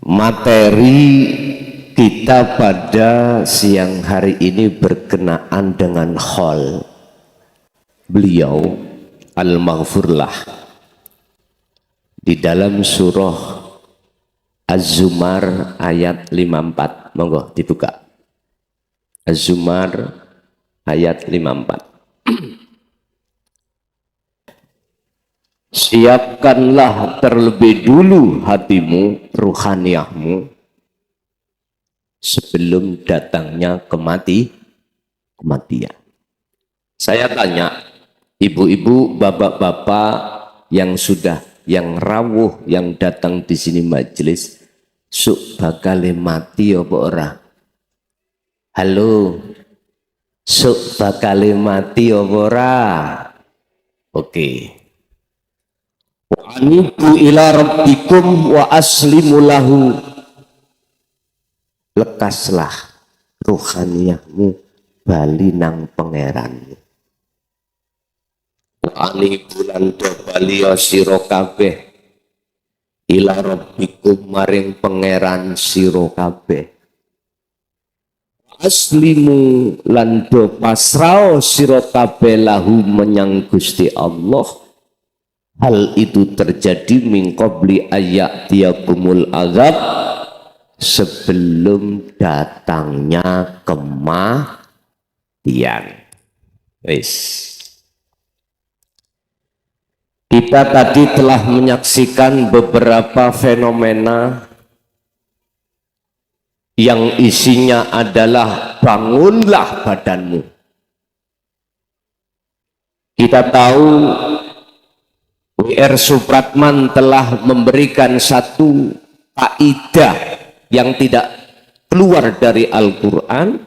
Materi kita pada siang hari ini berkenaan dengan haul beliau Al-Maghfurlah di dalam surah Az-Zumar ayat 54. Monggo dibuka. Az-Zumar ayat 54. Siapkanlah terlebih dulu hatimu, ruhaniyahmu, sebelum datangnya kematian. Saya tanya, ibu-ibu, bapak-bapak yang rawuh, yang datang di sini majelis, suk bakal mati apa ora? Halo, suk bakal mati apa ora? Oke. Wa anibu ila rabbikum wa aslimu lahu. Lekaslah ruhaniyahmu bali nang pangeranmu. Wa anibu lan bali sira kabeh ila rabbikum maring pangeran sira kabeh. Aslimu lan do pasrao sira kabeh lahu menyang Gusti Allah. Hal itu terjadi min qabli ayyatiyakumul azab, sebelum datangnya kematian. Wis. Kita tadi telah menyaksikan beberapa fenomena yang isinya adalah bangunlah badanmu. Kita tahu W.R. Supratman telah memberikan satu kaidah yang tidak keluar dari Al-Quran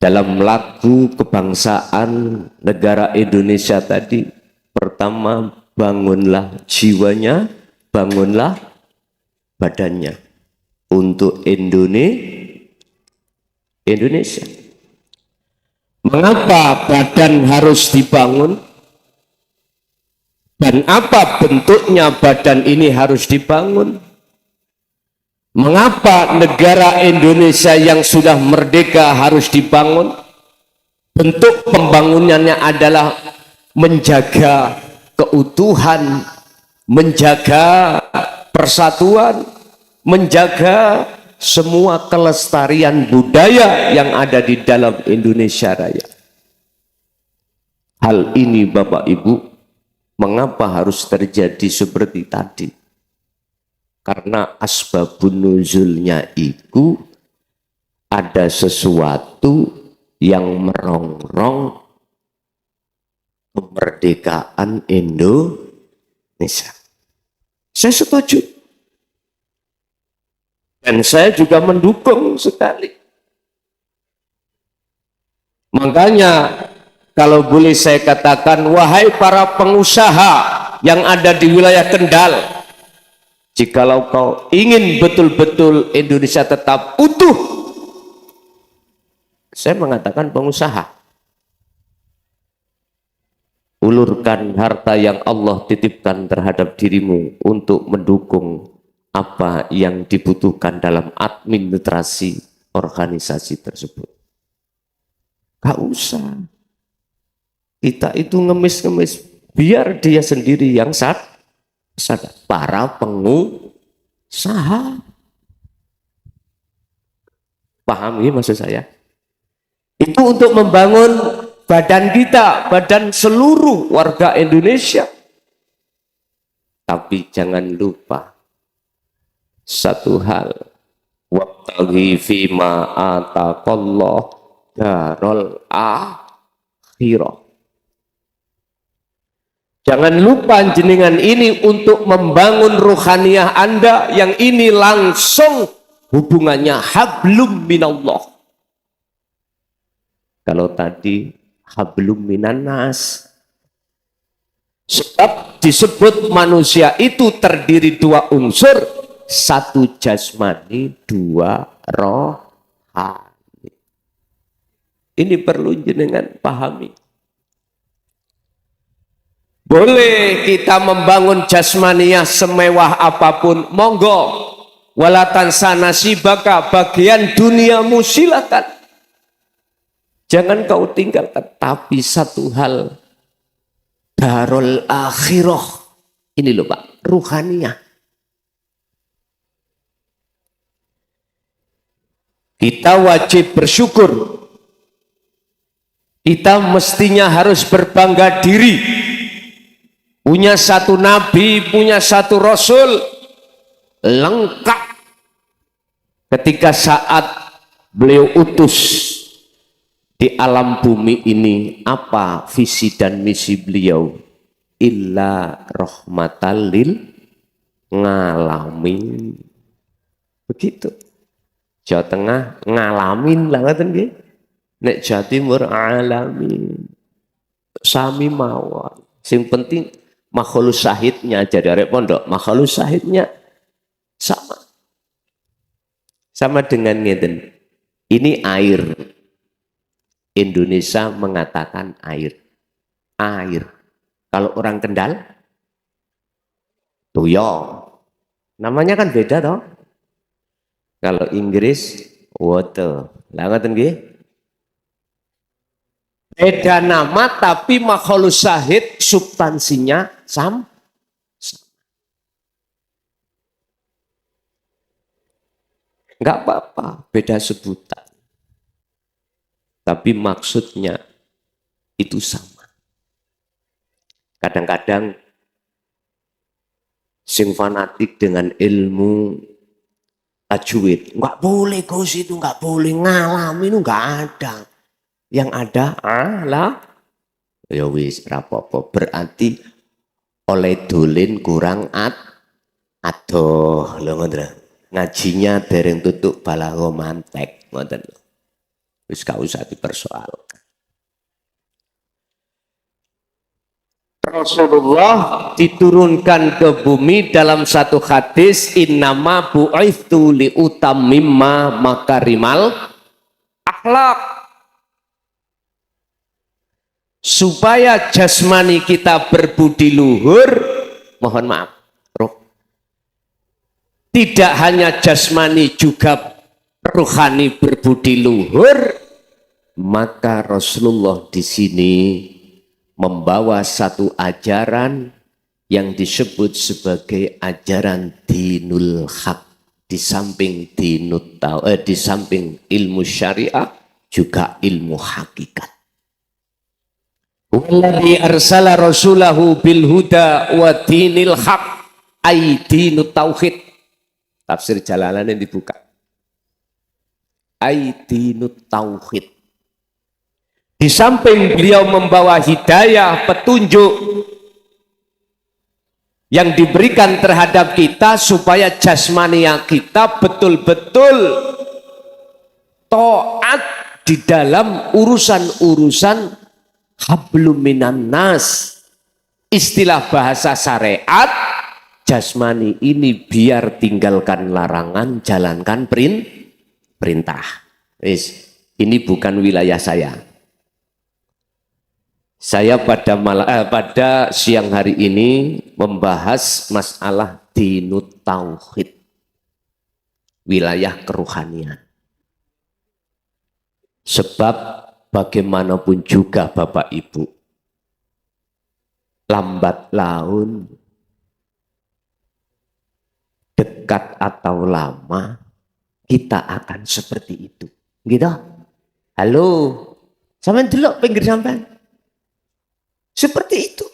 dalam lagu kebangsaan negara Indonesia tadi. Pertama, bangunlah jiwanya, bangunlah badannya untuk Indonesia. Mengapa badan harus dibangun? Dan apa bentuknya badan ini harus dibangun? Mengapa negara Indonesia yang sudah merdeka harus dibangun? Bentuk pembangunannya adalah menjaga keutuhan, menjaga persatuan, menjaga semua kelestarian budaya yang ada di dalam Indonesia Raya. Hal ini Bapak Ibu, mengapa harus terjadi seperti tadi? Karena asbabun nuzulnya itu ada sesuatu yang merongrong kemerdekaan Indonesia. Saya setuju. Dan saya juga mendukung sekali. Makanya kalau boleh saya katakan, wahai para pengusaha yang ada di wilayah Kendal, jikalau kau ingin betul-betul Indonesia tetap utuh, saya mengatakan pengusaha, ulurkan harta yang Allah titipkan terhadap dirimu untuk mendukung apa yang dibutuhkan dalam administrasi organisasi tersebut. Gak usah kita itu ngemis-ngemis, biar dia sendiri yang sadar. Para pengusaha, paham ya maksud saya? Itu untuk membangun badan kita, badan seluruh warga Indonesia. Tapi jangan lupa satu hal, wabtaghi fima ataqallah darul akhirah. Jangan lupa jenengan ini untuk membangun ruhaniyah Anda yang ini langsung hubungannya hablum minallah. Kalau tadi hablum minannas. Sebab disebut manusia itu terdiri dua unsur, satu jasmani, dua rohani. Ini perlu jenengan pahami. Boleh kita membangun jasmaniah semewah apapun, monggo. Walatan sanasibaka, bagian duniamu silakan. Jangan kau tinggalkan. Tapi satu hal, darul akhirah. Ini loh Pak, ruhaniyah. Kita wajib bersyukur. Kita mestinya harus berbangga diri. Punya satu nabi, punya satu rasul, lengkap. Ketika saat beliau utus di alam bumi ini, apa visi dan misi beliau? Illa rahmatal lil ngalamin. Begitu. Jawa Tengah ngalamin lah ngoten nggih. Nek Jawa Timur alamin. Sami mawon. Sing penting makhluk syahidnya jadi arek pondok, makhluk syahidnya sama. Sama dengan ngeten. Ini air. Indonesia mengatakan air. Air. Kalau orang Kendal, tuyo. Namanya kan beda toh. Kalau Inggris, water. Lah ngoten nggih. Beda nama tapi makhluk syahid substansinya sama. Enggak apa-apa, beda sebutan. Tapi maksudnya itu sama. Kadang-kadang sing fanatik dengan ilmu tajwid, enggak boleh Gus itu, enggak boleh ngalamin, itu enggak ada. Yang ada lah ya wis rapopo, berarti oleh dolin kurang adoh lho ngoten. Ngajinya dereng tutuk balago mantek ngoten lho. Wis gak usah dipersoalkan. Rasulullah diturunkan ke bumi dalam satu hadis, innama bu'ithu liutammimma makarimal akhlak. Supaya jasmani kita berbudi luhur, mohon maaf, tidak hanya jasmani juga rohani berbudi luhur, maka Rasulullah di sini membawa satu ajaran yang disebut sebagai ajaran dinul haq. Di samping di samping ilmu syariah juga ilmu hakikat. Walladzi arsala rasulahu bil huda wa dinil haq ay dinut tauhid. Tafsir Jalalain dibuka. Ay dinut tauhid. Di samping beliau membawa hidayah, petunjuk yang diberikan terhadap kita supaya jasmania kita betul-betul taat di dalam urusan-urusan hablum minan nas. Istilah bahasa syariat, jasmani ini biar tinggalkan larangan, jalankan perintah. Ini bukan wilayah saya. Saya pada siang hari ini membahas masalah dinut tauhid, wilayah keruhanian. Sebab bagaimanapun juga Bapak Ibu, lambat laun, dekat atau lama, kita akan seperti itu. Gitu? Halo, sampean delok pinggir sampean. Seperti itu.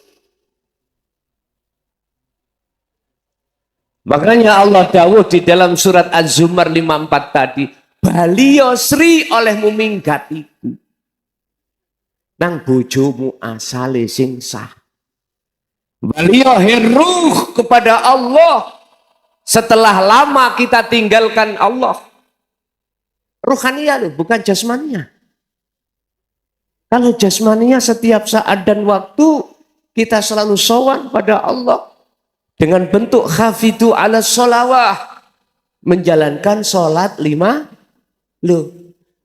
Makanya Allah dawuh di dalam surat Az-Zumar 54 tadi, baliyo sri olehmu minggat iku nang bojomu asale sing sah. Baliyo heruh kepada Allah setelah lama kita tinggalkan Allah. Ruhaniyah loh, bukan jasmaniah. Kalau jasmaninya setiap saat dan waktu kita selalu sowan pada Allah dengan bentuk khafidu ala sholawah, menjalankan sholat 5. Loh,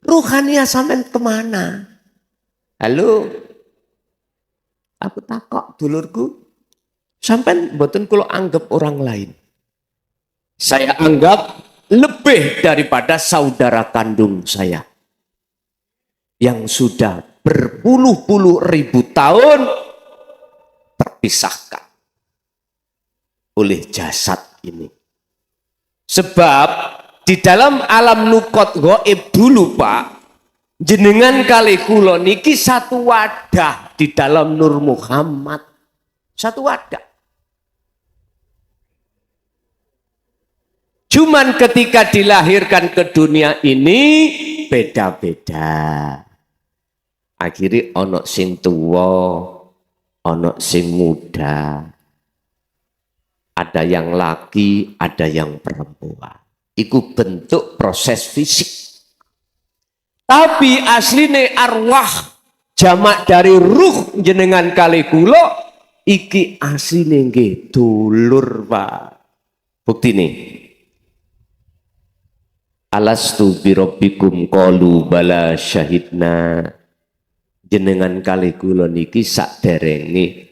ruhaniyah sampai kemana? Halo, Aku takok dulurku, sampean mboten kula anggap orang lain. Saya anggap lebih daripada saudara kandung saya yang sudah berpuluh-puluh ribu tahun terpisahkan oleh jasad ini. Sebab di dalam alam nukot goib dulu Pak, jenengan kali kula niki satu wadah di dalam Nur Muhammad. Satu wadah. Cuman ketika dilahirkan ke dunia ini beda-beda. Akhirnya ono sing tua, ono sing muda. Ada yang laki, ada yang perempuan. Iku bentuk proses fisik. Tapi asline arwah jamak dari ruh jenengan kali kula iki asline nggih dulur Pak. Buktine. Alastu birabbikum qalu bala syahidna. Jenengan kali kula niki sakderenge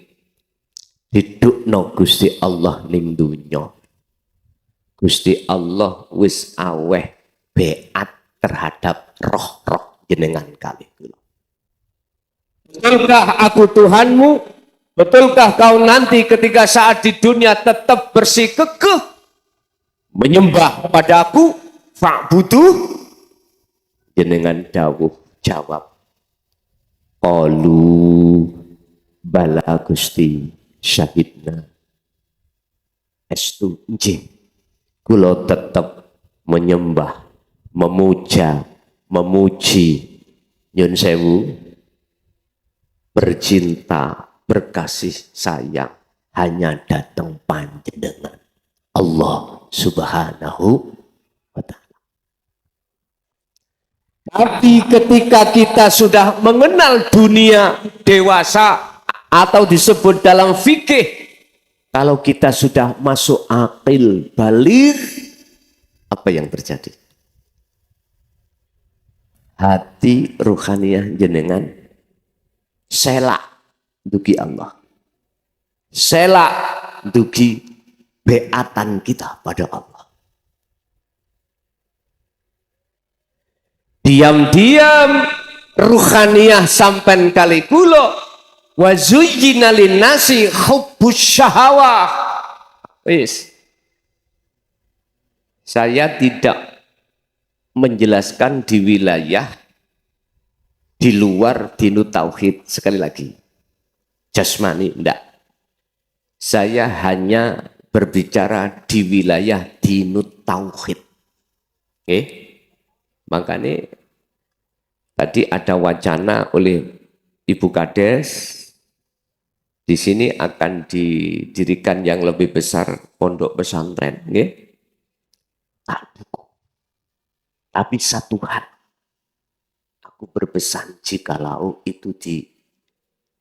didukno Gusti Allah ning dunya. Gusti Allah wis aweh beat terhadap roh-roh jenengan kali kula. Betulkah aku Tuhanmu? Betulkah kau nanti ketika saat di dunia tetap bersikukuh menyembah padaku? Fa'budu? Jenengan dawuh jawab. Qalu bala Gusti syahidna. Estu nggih kula tetap menyembah, memuja, memuji nyun sewu, bercinta, berkasih sayang hanya datang panjenengan Allah Subhanahu wa ta'ala. Tapi ketika kita sudah mengenal dunia dewasa atau disebut dalam fikih, kalau kita sudah masuk akil baligh, apa yang terjadi? Hati ruhaniyah jenengan selak dugi Allah. Selak dugi beatan kita pada Allah. Diam-diam ruhaniyah sampai kali kulo wa zuyyina linnasi hubbus syahawah. Wis. Saya tidak menjelaskan di wilayah di luar dinu tauhid, sekali lagi jasmani enggak. Saya hanya berbicara di wilayah dinu tauhid. Oke? Makanya tadi ada wacana oleh Ibu Kades, di sini akan didirikan yang lebih besar pondok pesantren, nggih. Tapi satu hal, aku berpesan jikalau itu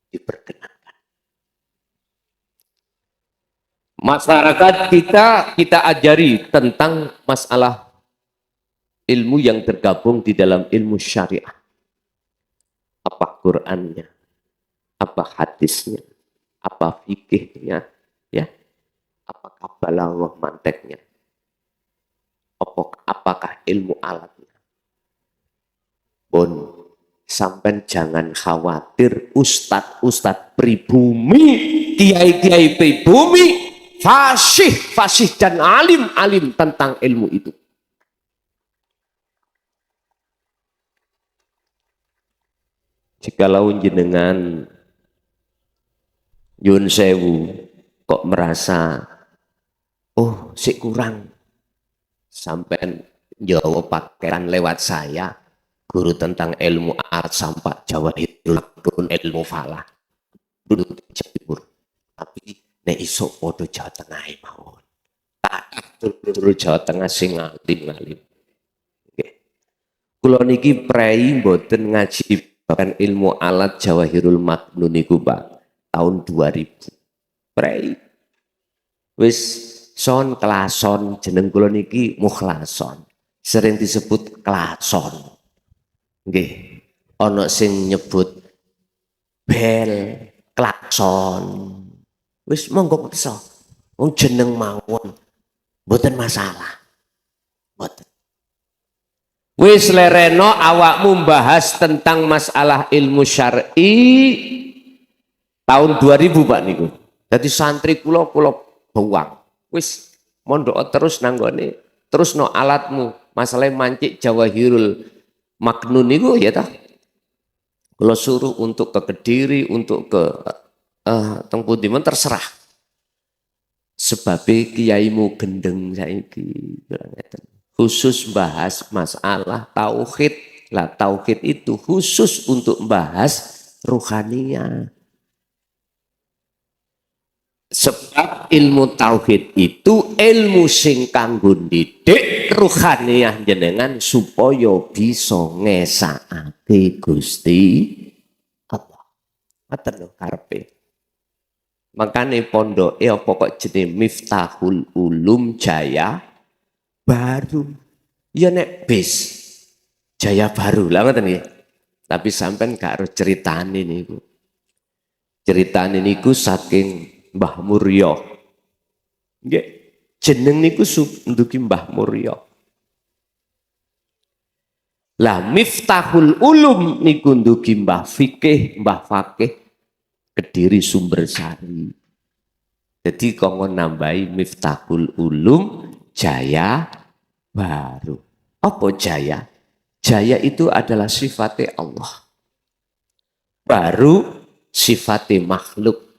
diperkenankan. Masyarakat kita ajari tentang masalah ilmu yang tergabung di dalam ilmu syariah. Apa Qur'annya, apa hadisnya, apa fikihnya, ya, apakah balaghah manteknya, apakah ilmu alatnya. Bon, sampai jangan khawatir ustadz pribumi, kiai-kiai pribumi, fasih dan alim tentang ilmu itu. Jikalau jenengan nyun sewu kok merasa oh sik kurang sampai jawab pakaian lewat saya guru tentang ilmu alat sampai Jawahirul Maknun ilmu falah duduk di Jepur, tapi nek iso podo Jawa Tengah mawon tak dulu Jawa Tengah sing ngalim kula niki prei mboten ngaji bahkan ilmu alat Jawahirul Maknun niku Pak tahun 2000 prei wis son kelason jeneng kula niki mukhlason sering disebut klason nggih ana sing nyebut bel klakson. Wis monggo peksa. Wong jeneng mawon mboten masalah. Mboten. Wis lereno awakmu bahas tentang masalah ilmu syar'i tahun 2000 Pak niku. Jadi santri kula buang. Wis mondok terus nanggone, terus no alatmu. Masalah mancik Jawahirul Maknun niku ya ta. Kula suruh untuk ke Kediri, untuk ke teng pundi men terserah. Sebab kiaimu gendeng saiki khusus bahas masalah tauhid. Lah tauhid itu khusus untuk bahas ruhaniyah. Sebab ilmu tauhid itu ilmu sing kanggo ndidik ruhaniyah jenengan supaya bisa ngesakake Gusti Allah. Ngoten lho karepe. Makane pondoke apa kok jenenge Miftahul Ulum Jaya Baru. Ya nek bis Jaya Baru lah ngoten nggih. Tapi sampean gak harus ceritane niku. Ceritane niku saking Mbah Muryo. Nggih, jeneng niku ndugi Mbah Muryo. Lah Miftahul Ulum niku ndugi Mbah Fikih, Mbah Fakih Kediri Sumbersari. Jadi kongkon nambahi Miftahul Ulum Jaya Baru. Apa jaya? Jaya itu adalah sifatnya Allah. Baru sifatnya makhluk.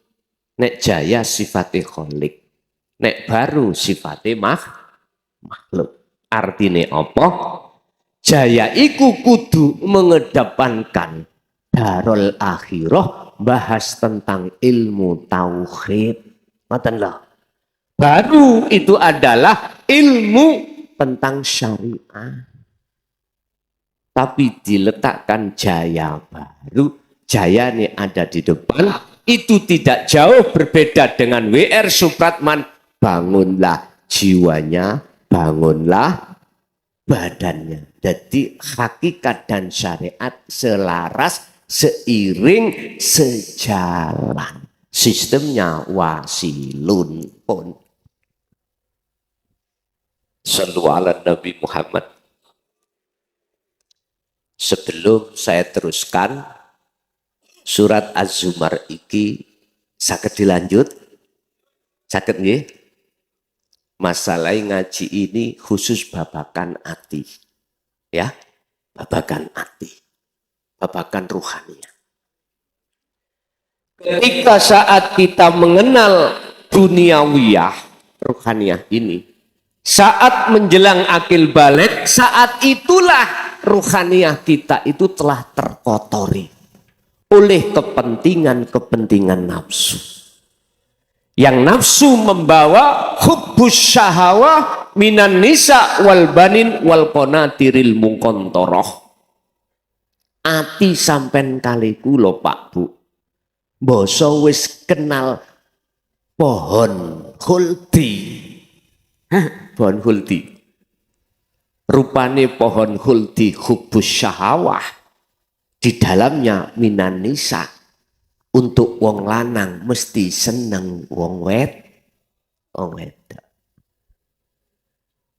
Nek jaya sifatnya kholik. Nek baru sifatnya makhluk. Artinya apa? Jaya iku kudu mengedepankan darul akhirah, bahas tentang ilmu tauhid. Ngoten lho. Baru itu adalah ilmu tentang syariah. Tapi diletakkan jaya baru, jaya ini ada di depan, itu tidak jauh berbeda dengan W.R. Supratman. Bangunlah jiwanya, bangunlah badannya. Jadi hakikat dan syariat selaras, seiring, sejalan. Sistemnya wasilun pun. Sallu ala Nabi Muhammad. Sebelum saya teruskan surat Az-Zumar iki saged dilanjut? Saged nggih? Masalah ngaji ini khusus babakan ati. Ya, babakan ati. Babakan ruhaniyah. Ketika saat kita mengenal duniawiyah, ruhaniyah ini, saat menjelang akil balik, saat itulah ruhaniyah kita itu telah terkotori oleh kepentingan-kepentingan nafsu. Yang nafsu membawa hubbus syahawah minan nisa wal banin wal qanatiril muqantarah. Ati sampen kali kula Pak Bu. Boso wis kenal pohon khuldi. Pohon khuldi. Rupane pohon khuldi hubbus syahawah. Di dalamnya minan nisa. Untuk wong lanang mesti seneng wong wedok.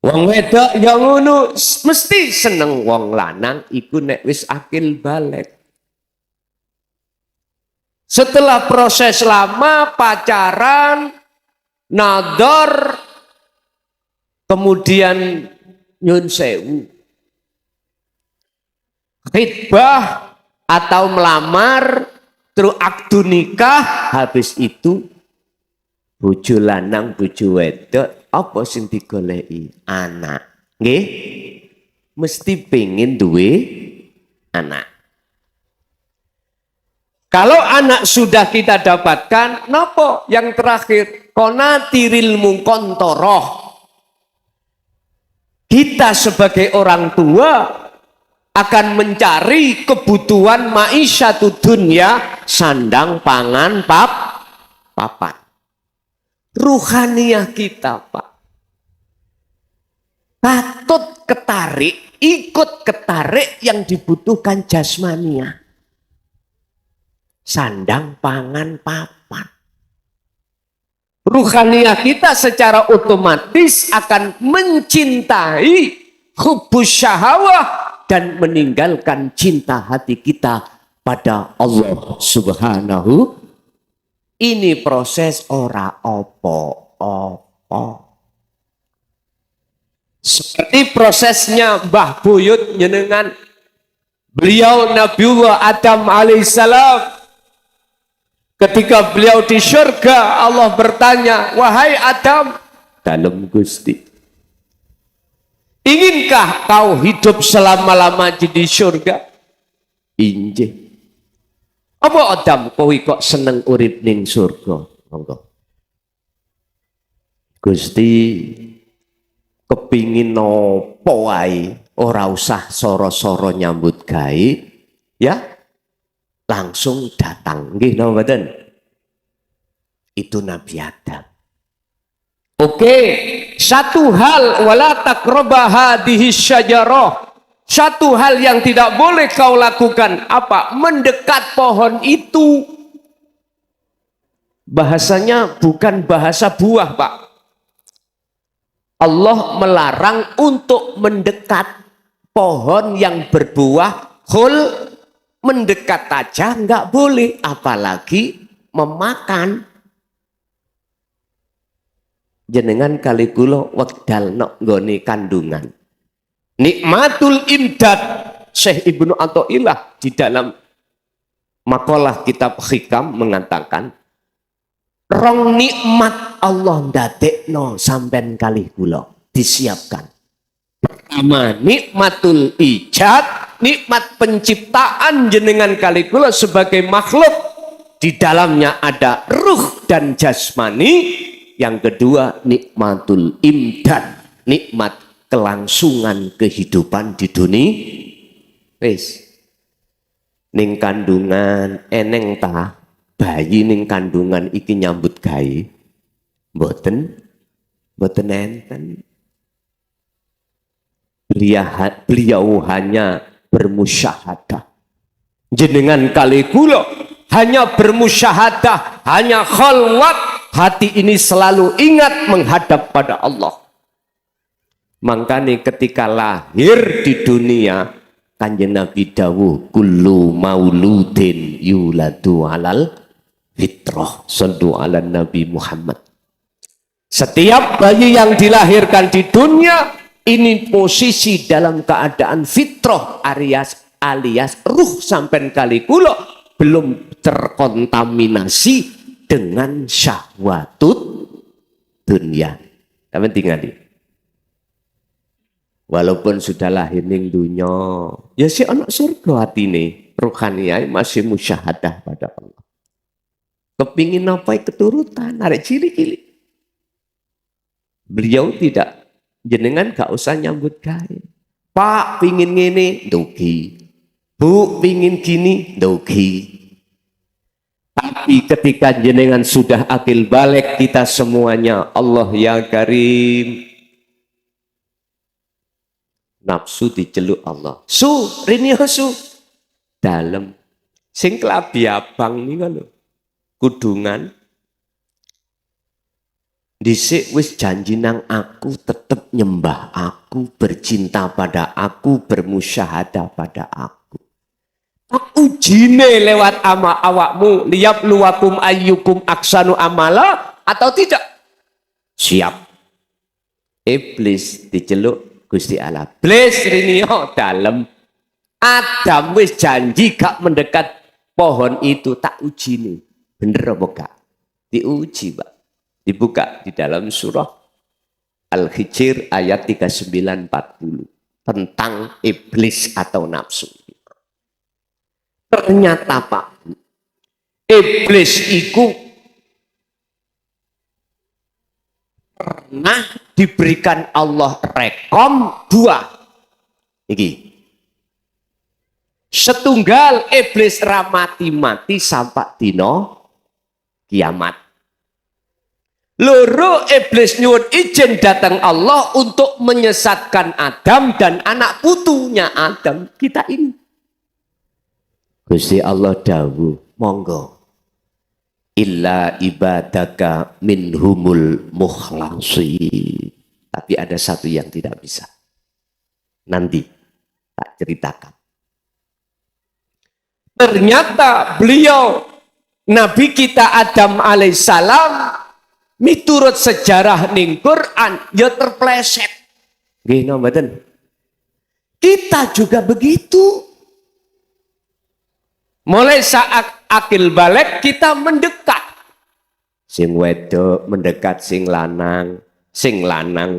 Wong wedok yang ngono mesti seneng wong lanang iku nek wis akil balik. Setelah proses lama pacaran, nador, kemudian nyun sewu, khitbah atau melamar, terus akdu nikah, habis itu bojo lanang bojo wedok apa sing digoleki? Anak. Nggih? Mesti pengen duwe anak. Kalau anak sudah kita dapatkan, nopo yang terakhir? Qanatiril muqantarah. Kita sebagai orang tua akan mencari kebutuhan maisyatud dunya, sandang, pangan, papan. Ruhaniyah kita, Pak, patut ketarik, ikut ketarik yang dibutuhkan jasmania. sandang, pangan, papan. Ruhaniyah kita secara otomatis akan mencintai hubbus syahawah dan meninggalkan cinta hati kita pada Allah Subhanahu. Ini proses ora opo-opo. Seperti prosesnya Mbah Buyut jenengan, beliau Nabiullah Adam alaihissalam. Ketika beliau di surga, Allah bertanya, wahai Adam, dalam Gusti, inginkah kau hidup selama-lamanya di surga? Injih. Apa Adam kowe kok seneng urip ning surga? Monggo. Gusti kepingin nopo wae, ora usah soro-soro nyambut gawe, ya. Langsung datang, nggih napa mboten? Itu Nabi Adam. Oke, satu hal wala taqraba hadhihi syajarah. Satu hal yang tidak boleh kau lakukan apa? Mendekat pohon itu. Bahasanya bukan bahasa buah, Pak. Allah melarang untuk mendekat pohon yang berbuah hul. Mendekat aja nggak boleh, apalagi memakan. Jenengan kali kula wekdal nok nggone kandungan. Nikmatul imdad, Syekh Ibnu Athaillah di dalam makalah kitab Hikam mengatakan, rong nikmat Allah ndadekno sampean kali kula disiapkan. Pertama, nikmatul ijad, nikmat penciptaan jenengan kali kula sebagai makhluk. Di dalamnya ada ruh dan jasmani. Yang kedua, nikmatul imdad, nikmat kelangsungan kehidupan di dunia. Wis. Ning kandungan eneng ta bayi ning kandungan iki nyambut gawe? Mboten enten. Beliau hanya bermusyahadah. Jenengan kali kula hanya bermusyahadah, hanya khalwat, hati ini selalu ingat menghadap pada Allah. Makanya ketika lahir di dunia, Kanjeng Nabi dawuh kullu mauludin yuladu alal fitrah. Sallu ala Nabi Muhammad. Setiap bayi yang dilahirkan di dunia ini posisi dalam keadaan fitrah alias ruh sampai kali kula belum terkontaminasi dengan syahwatut dunia. Tapi tinggal walaupun sudah lahir ning dunya, ya si anak surga hatine, rohaniai masih musyahadah pada Allah. Kepingin apa keturutan, arek cilik-cilik. Beliau tidak, jenengan gak usah nyambut gawe. Pak pingin ngene, ndogi. Bu pingin gini, ndogi. Tapi ketika jenengan sudah akil balik, kita semuanya Allah ya Karim. Nafsu diceluk Allah. Su, rini su. Dalam. Sing kelabi abang nih kan kudungan. Dhisik wis janji nang aku, tetep nyembah aku, bercinta pada aku, bermusyahadah pada aku. Ujine lewat ama awakmu, liyab luwakum ayyukum aksanu amala atau tidak? Siap. Iblis diceluk Gusti Allah. Iblis rinio dalem. Adam wis janji gak mendekat pohon itu, tak uji nih. Bener apa gak? Diuji, Pak. Dibuka di dalam surah Al-Hijr ayat 39-40 tentang iblis atau nafsu. Ternyata Pak, iblis itu pernah diberikan Allah rekom dua. Iki. Setunggal iblis ramati-mati sampai dino kiamat. Loro iblis nyuwun izin datang Allah untuk menyesatkan Adam dan anak putunya Adam kita ini. Gusti Allah dawuh, monggo. Illa ibadaka minhumul mukhlasin. Tapi ada satu yang tidak bisa. Nanti tak ceritakan. Ternyata beliau Nabi kita Adam alaihissalam miturut sejarah ning Quran ya terpleset. Nggih mboten. Kita juga begitu. Mulai saat akil balik kita mendekat. Sing wedok mendekat sing lanang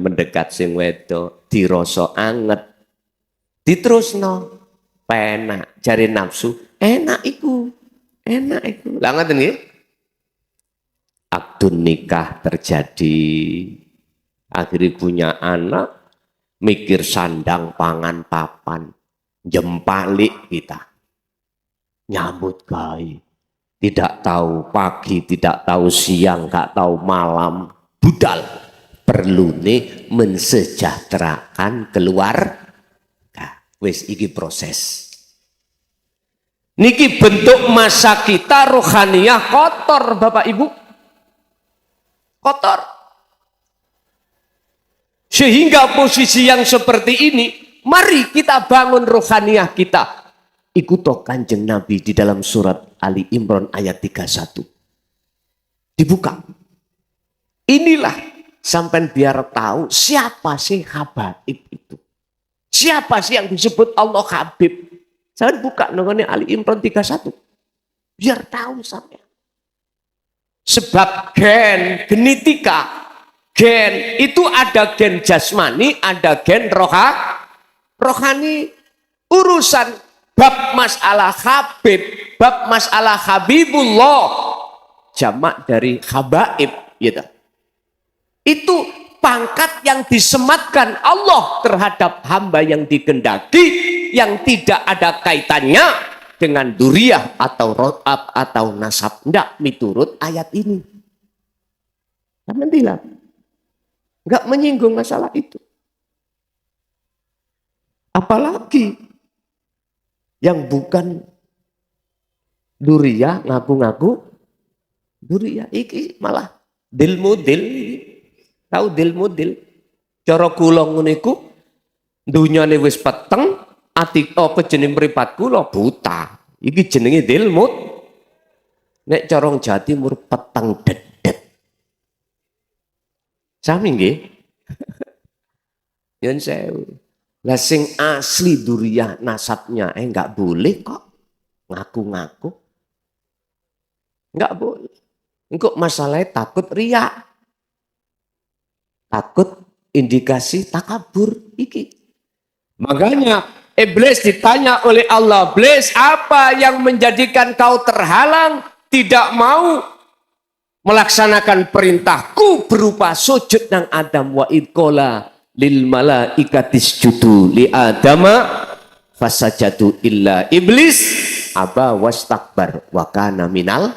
mendekat sing wedok, dirasa anget. Diterusno penak jare nafsu, enak iku. Lah ngoten nggih. Akdun nikah terjadi, akhirnya punya anak, mikir sandang pangan papan, jempalik kita. Nyambut gawe, tidak tahu pagi, tidak tahu siang, gak tahu malam, budal. Perlu nih mensejahterakan keluarga. Wis iki proses. Niki bentuk masa kita rohaniyah kotor, Bapak Ibu. Kotor. Sehingga posisi yang seperti ini, mari kita bangun rohaniyah kita. Ikutoh Kanjeng Nabi di dalam surat Ali Imran ayat 31. Dibuka. Inilah sampai biar tahu siapa sih habaib itu. Siapa sih yang disebut Allah Habib. Saya buka nongone Ali Imran 31. Biar tahu sampai. Sebab gen genetika. Gen itu ada gen jasmani, ada gen rohani. Urusan bab masalah Habib, bab masalah Habibullah, jamak dari habaib, gitu. Itu pangkat yang disematkan Allah terhadap hamba yang dikehendaki, yang tidak ada kaitannya dengan duriyah atau rotab atau nasab. Tidak miturut ayat ini. Nantilah, nggak menyinggung masalah itu. Apalagi yang bukan duriyah ngaku-ngaku duriyah iki malah dilmudil. Tahu dilmudil? Cara kula ngene iku dunyane wis peteng, ati apa jeneng mripat kula buta. Iki jenenge dilmud. Nek cara Jawa Timur peteng dedet. Sami nggih? Yen sewu. Lah sing asli duriyah nasabnya enggak boleh kok ngaku-ngaku. Enggak boleh. Engkau masalahnya takut riya. Takut indikasi takabur iki. Makanya iblis ditanya oleh Allah, "Iblis, apa yang menjadikan kau terhalang tidak mau melaksanakan perintahku berupa sujud nang Adam wa idqala lil malaikatis judu li adama fasajadu illa iblis aba wastakbar wa kana minal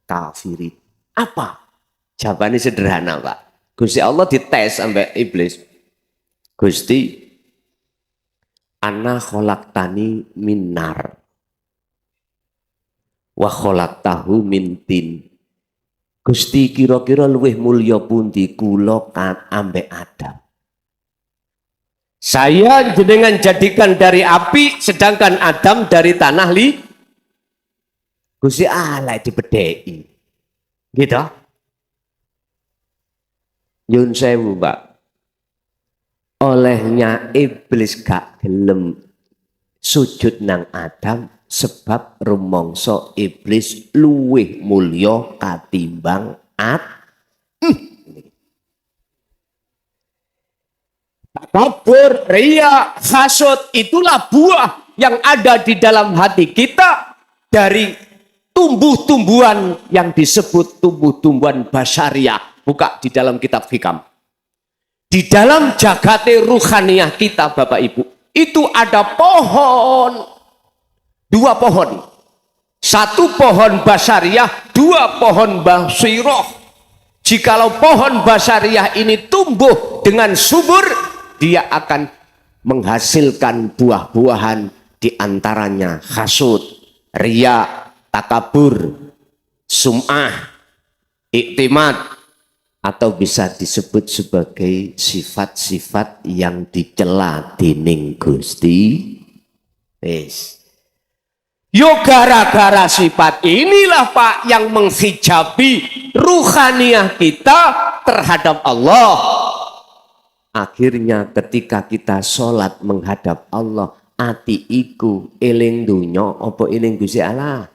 kafirin." Apa? Jawabannya sederhana, Pak. Gusti Allah dites sampai iblis. Gusti, ana khalaqtani min nar wa khalaqtahu min tin. Gusti, kira-kira luwih mulya pundi kula kan ambek Adam? Saya jenengan jadikan dari api, sedangkan Adam dari tanah li. Gusti Allah dibedheki. Gitu. Nyun sewu, Pak. Olehnya iblis gak gelem sujud nang Adam sebab rumangsa iblis luwih mulya katimbang takabur, riya, hasud, itulah buah yang ada di dalam hati kita dari tumbuh-tumbuhan yang disebut tumbuh-tumbuhan basyariah. Buka di dalam kitab Hikam. Di dalam jagate ruhaniyah kita, Bapak Ibu, itu ada pohon. 2 pohon. 1 pohon basyariah, 2 pohon basiroh. Jikalau pohon basyariah ini tumbuh dengan subur, dia akan menghasilkan buah-buahan, di antaranya hasud, riya, takabur, sum'ah, iktimad, atau bisa disebut sebagai sifat-sifat yang dicela dening Gusti. Yo gara-gara sifat inilah Pak yang menghijabi ruhaniyah kita terhadap Allah. Akhirnya ketika kita sholat menghadap Allah, ati iku eling dunya apa eling Gusti Allah?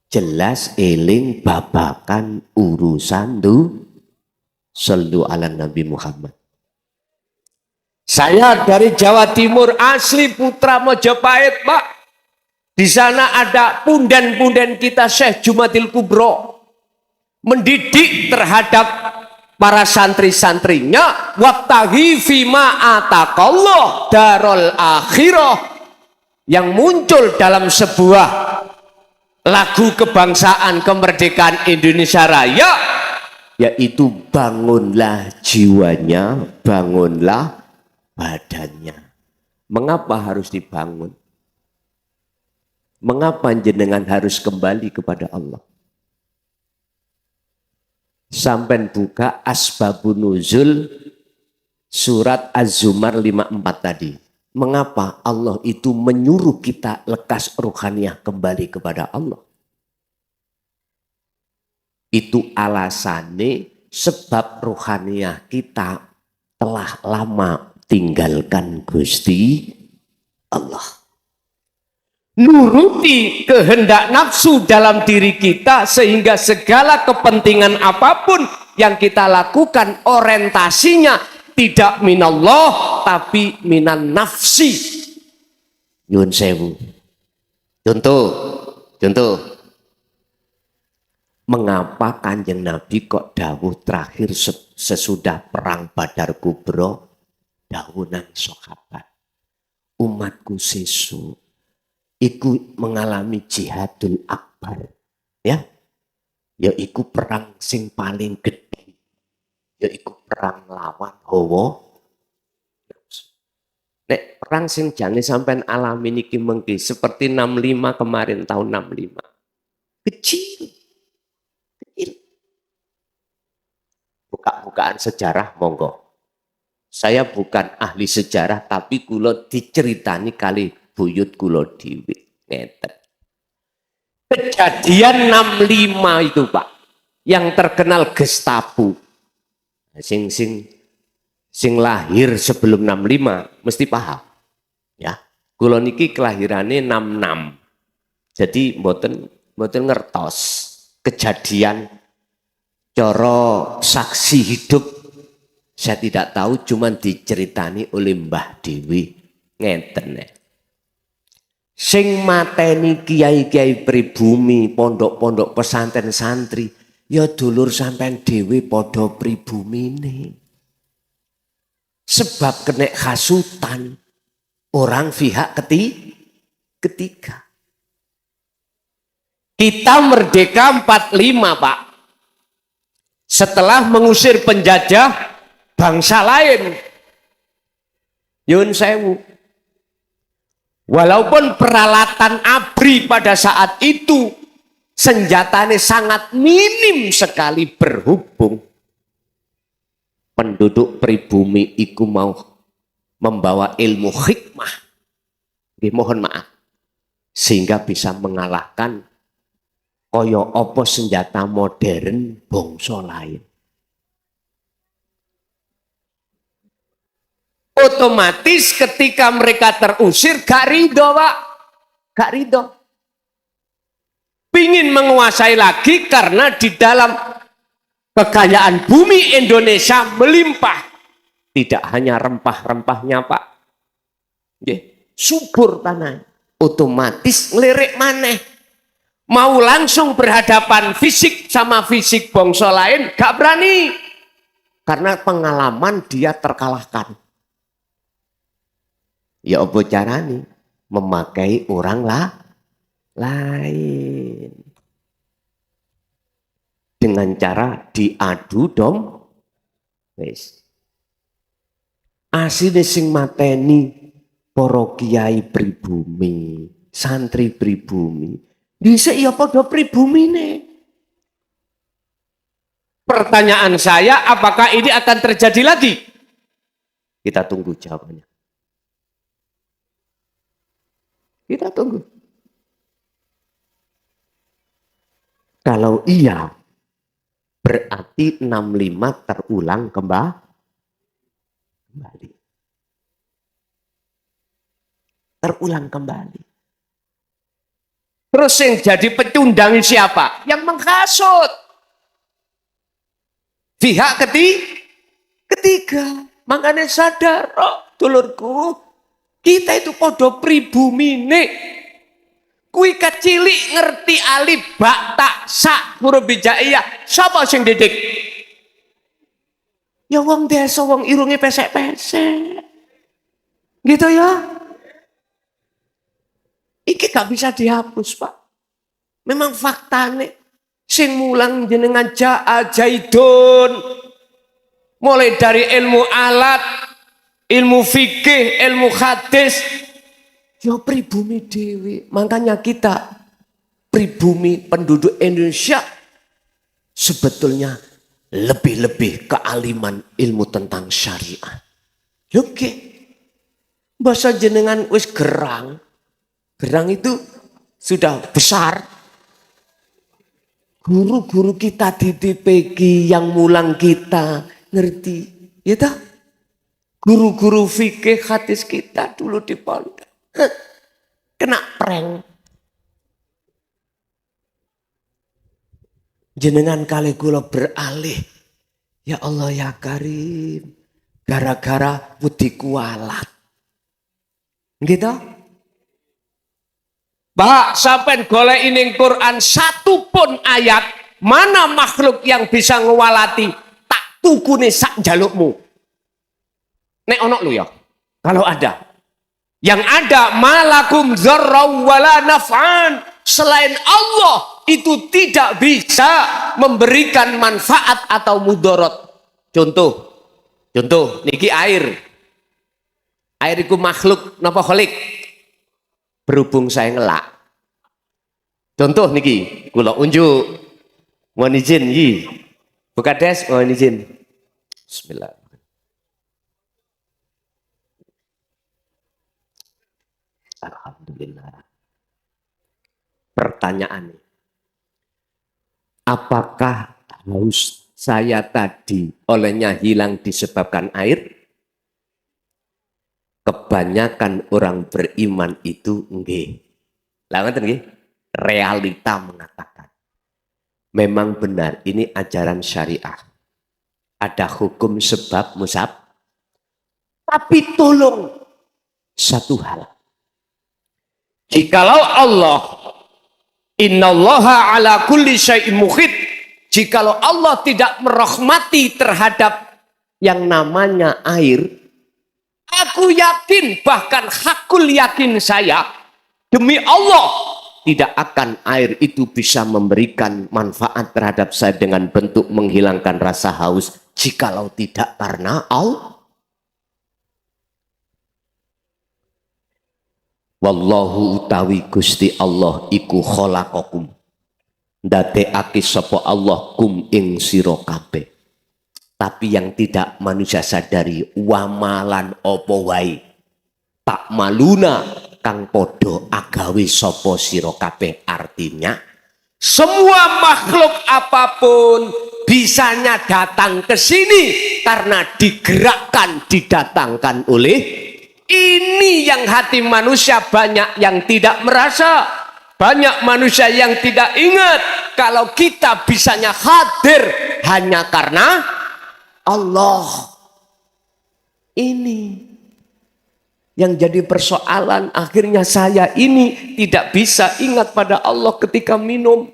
Jelas eling babakan urusan sallu ala Nabi Muhammad. Saya dari Jawa Timur, asli putra Mojopahit, Pak. Di sana ada punden-punden kita Syekh Jumadil Kubro mendidik terhadap para santri-santrinya, wabtaghi fima ataqallah darul akhirah, yang muncul dalam sebuah lagu kebangsaan kemerdekaan Indonesia Raya, yaitu bangunlah jiwanya, bangunlah badannya. Mengapa harus dibangun? Mengapa jenengan harus kembali kepada Allah? Sampai buka asbabun nuzul surat Az-Zumar 54 tadi. Mengapa Allah itu menyuruh kita lekas ruhaniyah kembali kepada Allah? Itu alasannya sebab ruhaniyah kita telah lama tinggalkan Gusti Allah. Nuruti kehendak nafsu dalam diri kita sehingga segala kepentingan apapun yang kita lakukan orientasinya tidak minallah tapi minan nafsi. Nyun sewu. Contoh. Mengapa Kanjeng Nabi kok dawuh terakhir sesudah perang Badar Kubro, dawuh nang sahabat, umatku sesuk iku mengalami jihadul akbar, ya, yaiku perang sing paling gede, yaiku perang lawan hawa. Nek perang sing jane sampean alami niki mengki seperti 65 kemarin, tahun 65, kecil. Buka-bukaan sejarah monggo. Saya bukan ahli sejarah tapi kula diceritani kali buyut kula dhewe ngeten. Kejadian 65 itu Pak, yang terkenal Gestapo. Sing lahir sebelum 65 mesti paham. Ya, kula niki kelahirane 66. Jadi mboten ngertos kejadian coro saksi hidup. Saya tidak tahu, cuman diceritani oleh Mbah Dewi ngeten. Sing mateni kiai-kiai pribumi, pondok-pondok pesantren santri, ya dulur sampean dhewe padha pribumine. Sebab kena hasutan orang pihak ketiga. Kita merdeka 45 Pak. Setelah mengusir penjajah bangsa lain. Yun sewu. Walaupun peralatan ABRI pada saat itu senjatanya sangat minim sekali, berhubung penduduk pribumi iku mau membawa ilmu hikmah. Mohon maaf. Sehingga bisa mengalahkan koyo opo senjata modern bangsa lain. Otomatis ketika mereka terusir gak ridho Pak, gak ridho. Pingin menguasai lagi karena di dalam kekayaan bumi Indonesia melimpah. Tidak hanya rempah-rempahnya Pak, subur tanah. Otomatis ngelirik maneh. Mau langsung berhadapan fisik sama fisik bangsa lain gak berani. Karena pengalaman dia terkalahkan. Ya apa caranya? Memakai orang lain. Dengan cara diadu wis. Asine sing mateni para kiai pribumi, santri pribumi. Dhisik ya padha pribumine. Pertanyaan saya, apakah ini akan terjadi lagi? Kita tunggu jawabannya. Kita tunggu. Kalau iya, berarti 65 terulang kembali. Terulang kembali. Terus yang jadi pecundang siapa? Yang menghasut. Pihak ketiga. Makanya sadar, dulurku, kita itu podo pribumine. Kui kecilik ngerti alif ba ta sa huruf hijaiyah. Sapa sing didik? Ya wong desa, wong irunge pesek-pesek. Gitu ya. Iki gak bisa dihapus, Pak. Memang faktane sing mulang jenengan jaidun. Mulai dari ilmu alat, ilmu fikih, ilmu hadis, ya pribumi dewi. Makanya kita pribumi penduduk Indonesia sebetulnya lebih-lebih kealiman ilmu tentang syariah. Oke. Bahasa jenengan wis gerang. Gerang itu sudah besar. Guru-guru kita di TPG yang mulang kita ngerti, ya tak? Guru-guru fikih hadis kita dulu di pondok kena prank. Jenengan kali kula beralih, ya Allah ya Karim, gara-gara wedi kualat, gitu. Pak, sampai golek ini Quran satu pun ayat mana makhluk yang bisa ngewalati tukune sak jalukmu. Nek onok lu ya. Kalau ada. Yang ada malakum dzarraw wala naf'an. Selain Allah itu tidak bisa memberikan manfaat atau mudarat. Contoh niki air. Air itu makhluk napa kholik? Berhubung saya ngelak. Contoh niki kula unjuk. Mohon izin iki. Buka des, mohon izin. Bismillah. Alhamdulillah. Pertanyaan, apakah haus saya tadi olehnya hilang disebabkan air? Kebanyakan orang beriman itu nggih. Lah ngoten nggih. Realita mengatakan memang benar ini ajaran syariah. Ada hukum sebab musab. Tapi tolong satu hal. Jikalau Allah innallaha ala kulli syai'in muhit. Jikalau Allah tidak merahmati terhadap yang namanya air, aku yakin, bahkan hakul yakin saya, demi Allah, tidak akan air itu bisa memberikan manfaat terhadap saya dengan bentuk menghilangkan rasa haus, jikalau tidak karena Allah. Wallahu utawi Gusti Allah iku khalaqakum. Ndadekake sapa Allah kum ing sira kabeh. Tapi yang tidak manusia sadari wamalan apa wae. Tak maluna kang podo agawe sapa sira kabeh, artinya semua makhluk apapun bisanya datang ke sini karena digerakkan, didatangkan oleh ini. Yang hati manusia banyak yang tidak merasa, banyak manusia yang tidak ingat kalau kita bisanya hadir hanya karena Allah. Ini yang jadi persoalan, akhirnya saya ini tidak bisa ingat pada Allah ketika minum.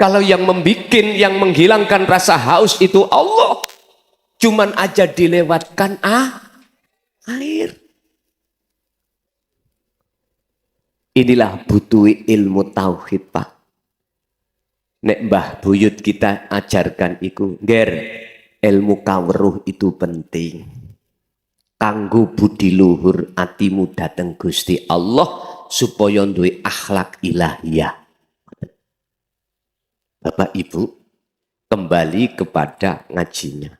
Kalau yang membuat, yang menghilangkan rasa haus itu Allah, cuman aja dilewatkan air. Inilah butuh ilmu tauhid, Pak. Nek Mbah Buyut kita ajarkan iku, nger, ilmu kaweruh itu penting. Kanggo budi luhur atimu dateng Gusti Allah, supaya duwe akhlak ilahiyah. Bapak Ibu, kembali kepada ngajinya.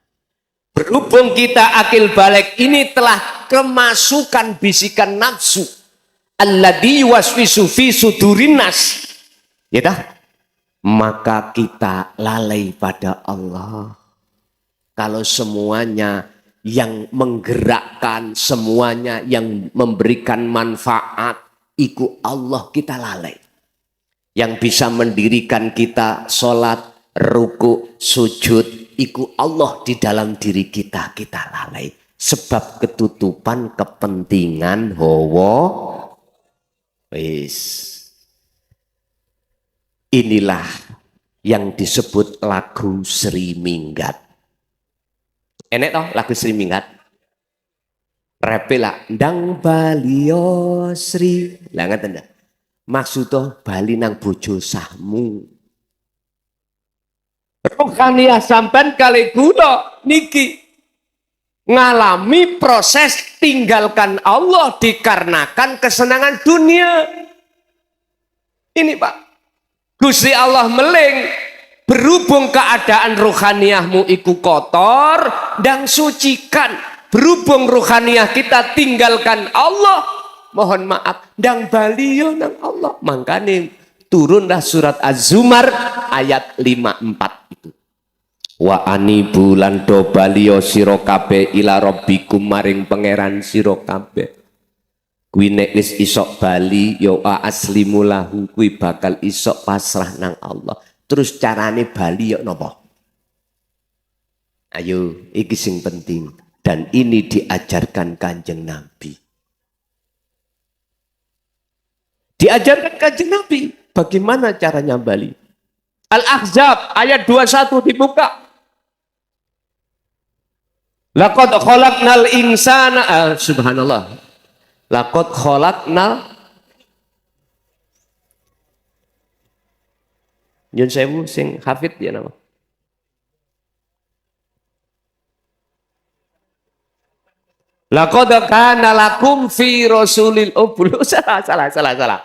Berhubung kita akil balik ini telah kemasukan bisikan nafsu alladzi yuwaswisu fi sudurin nas, ya dah, maka kita lalai pada Allah. Kalau semuanya yang menggerakkan, semuanya yang memberikan manfaat, iku Allah, kita lalai. Yang bisa mendirikan kita sholat, ruku, sujud, iku Allah di dalam diri kita, kita lalai. Sebab ketutupan kepentingan hawa. Inilah yang disebut lagu Sri Minggat. Enek toh lagu Sri Minggat? Repela ndang balio Sri. Lah ngeten ndak? Maksudnya bali nang bojo sahmu. Rohaniah sampean kali guna niki ngalami proses tinggalkan Allah dikarenakan kesenangan dunia. Ini Pak, Gusti Allah meling, berhubung keadaan rohaniahmu iku kotor dan sucikan, berhubung rohaniah kita tinggalkan Allah, mohon maaf, dan baliyo nang Allah. Makanya turunlah surat Az-Zumar ayat 54 itu. Wa anibu lan do baliyo sira kabeh ila rabbikum maring pangeran sira kabeh. Kuwi nek wis isok bali ya aslimu lahu, kuwi bakal isok pasrah nang Allah. Terus carane bali ya napa? Ayo, iki sing penting dan ini diajarkan Kanjeng Nabi. Diajarkan Kanjeng Nabi bagaimana caranya bali. Al-Ahzab ayat 21 dibuka. Laqad khalaqnal insana, subhanallah. Laqad khalaqnal, nyun sewu sing hafid ya nama. Laqad kana lakum fi rasulil salah.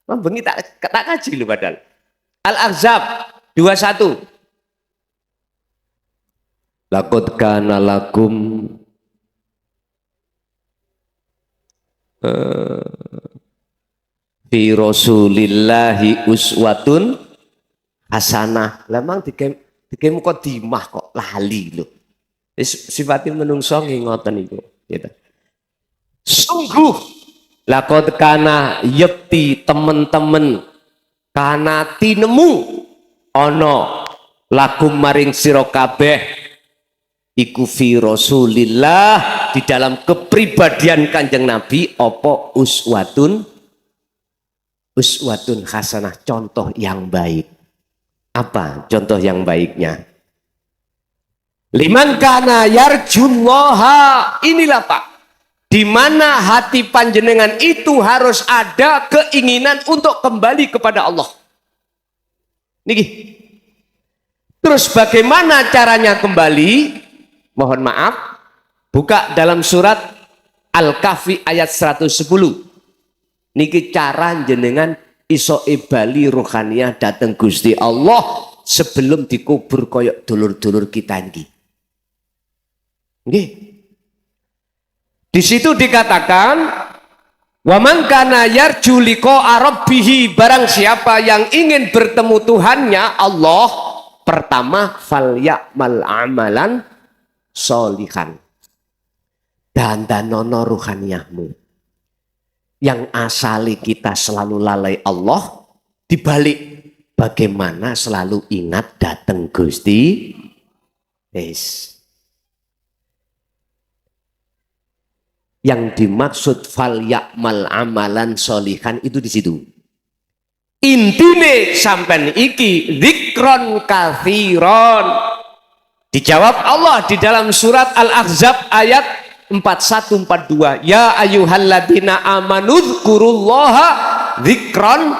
Bengi tak kaji lho padahal. Al-Ahzab 21. Laqad kana lakum fi rasulillahi uswatun hasanah. Lemang dikemu kok dimah kok lali lho. Sifatnya menungso ngoten iku, gitu. Sungguh laqad kana yakti temen-temen kana tinemu ana lakum maring sira kabeh iku fi rasulillah, di dalam kepribadian Kanjeng Nabi apa uswatun hasanah, contoh yang baik. Apa contoh yang baiknya? Liman kana yarjullaha, inilah Pak, di mana hati panjenengan itu harus ada keinginan untuk kembali kepada Allah. Niki. Terus bagaimana caranya kembali? Mohon maaf, buka dalam surat Al-Kahfi ayat 110. Niki cara jenengan iso bali rohaniah dateng Gusti Allah sebelum dikubur koyok dulur-dulur kita niki. Nggih. Di situ dikatakan wa man kana yarju liqa'a rabbih, barang siapa yang ingin bertemu Tuhannya Allah, pertama falyamal amalan solihan, dandanono ruhaniyahmu. Yang asali kita selalu lalai Allah, dibalik bagaimana selalu ingat datang Gusti. Yang dimaksud fal yakmal amalan solihan itu di situ. Intine sampean iki zikron katsiron. Dijawab Allah di dalam surat Al-Ahzab ayat 41-42. Ya ayyuhalladzina amanu dzkurullaha dzikran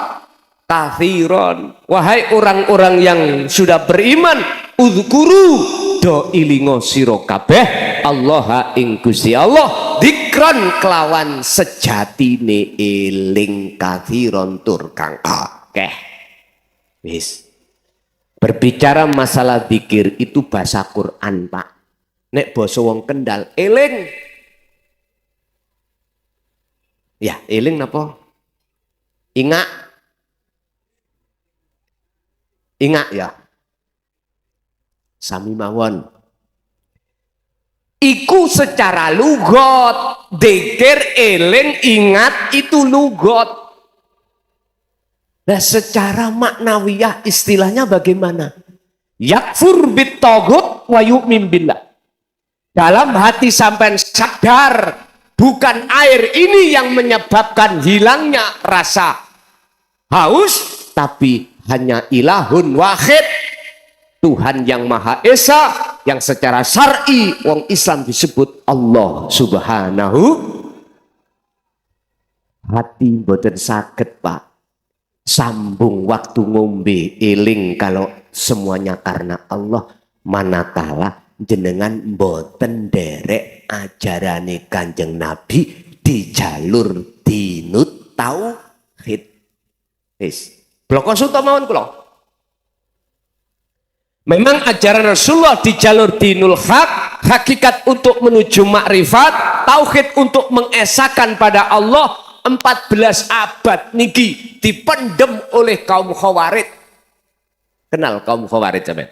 katsiran. Wahai orang-orang yang sudah beriman, udzkuru do ilingo sira kabeh Allah ing Gusti Allah dzikran Zikron kelawan sejatine eling kathiron tur kang akeh. Wis. Berbicara masalah zikir itu bahasa Quran, Pak. Nek basa wong Kendal eling. Ya, eling napa? Ingat. Ingat ya. Sami mawon. Iku secara lugot, dzikir, eling, ingat itu lugot. Nah secara maknawiyah istilahnya bagaimana? Yakfur bit taghut wa yu'min billah. Dalam hati sampean sadar bukan air ini yang menyebabkan hilangnya rasa haus, tapi hanya ilahun wahid, Tuhan yang Maha Esa, yang secara syar'i wong Islam disebut Allah Subhanahu. Hati mboten saged, Pak, sambung waktu ngombe eling kalau semuanya karena Allah, manakala jenengan mboten derek ajarane Kanjeng Nabi di jalur dinut tauhid. Wis, bloko suta mawon kula. Memang ajaran Rasulullah di jalur dinul haq, hakikat untuk menuju makrifat, tauhid untuk mengesahkan pada Allah, 14 abad niki dipendem oleh kaum Khawarij. Kenal kaum Khawarij sampean?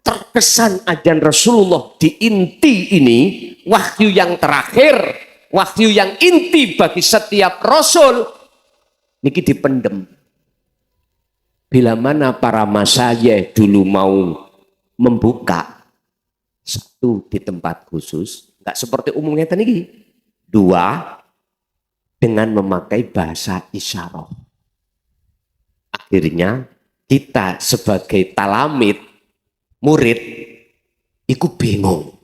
Terkesan ajaran Rasulullah di inti ini, wahyu yang terakhir, wahyu yang inti bagi setiap rasul, niki dipendem. Bila mana para masyayikh dulu mau membuka satu di tempat khusus, nggak seperti umumnya tadi. Dua, dengan memakai bahasa isyarat. Akhirnya kita sebagai talamid, murid, iku bingung.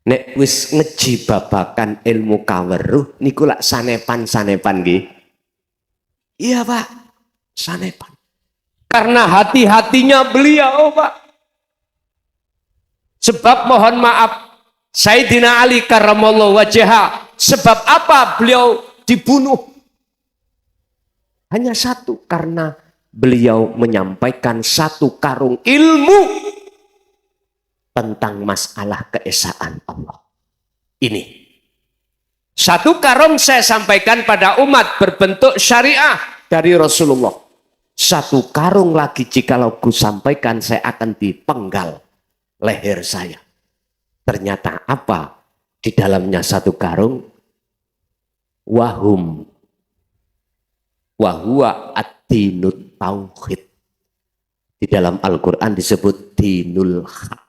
Nek wis ngeji babakan ilmu kaweruh niku lak sanepan-sanepan nggih. Iya, Pak. Sanepan. Karena hati-hatinya beliau, Pak. Sebab mohon maaf, Sayyidina Ali karramallahu wajhah, sebab apa beliau dibunuh? Hanya satu, karena beliau menyampaikan satu karung ilmu tentang masalah keesaan Allah. Ini. Satu karung saya sampaikan pada umat berbentuk syariah dari Rasulullah. Satu karung lagi jikalau ku sampaikan saya akan dipenggal leher saya. Ternyata apa? Di dalamnya satu karung. Wahum. Wahuwa ad-dinut tauhid. Di dalam Al-Quran disebut dinul haq.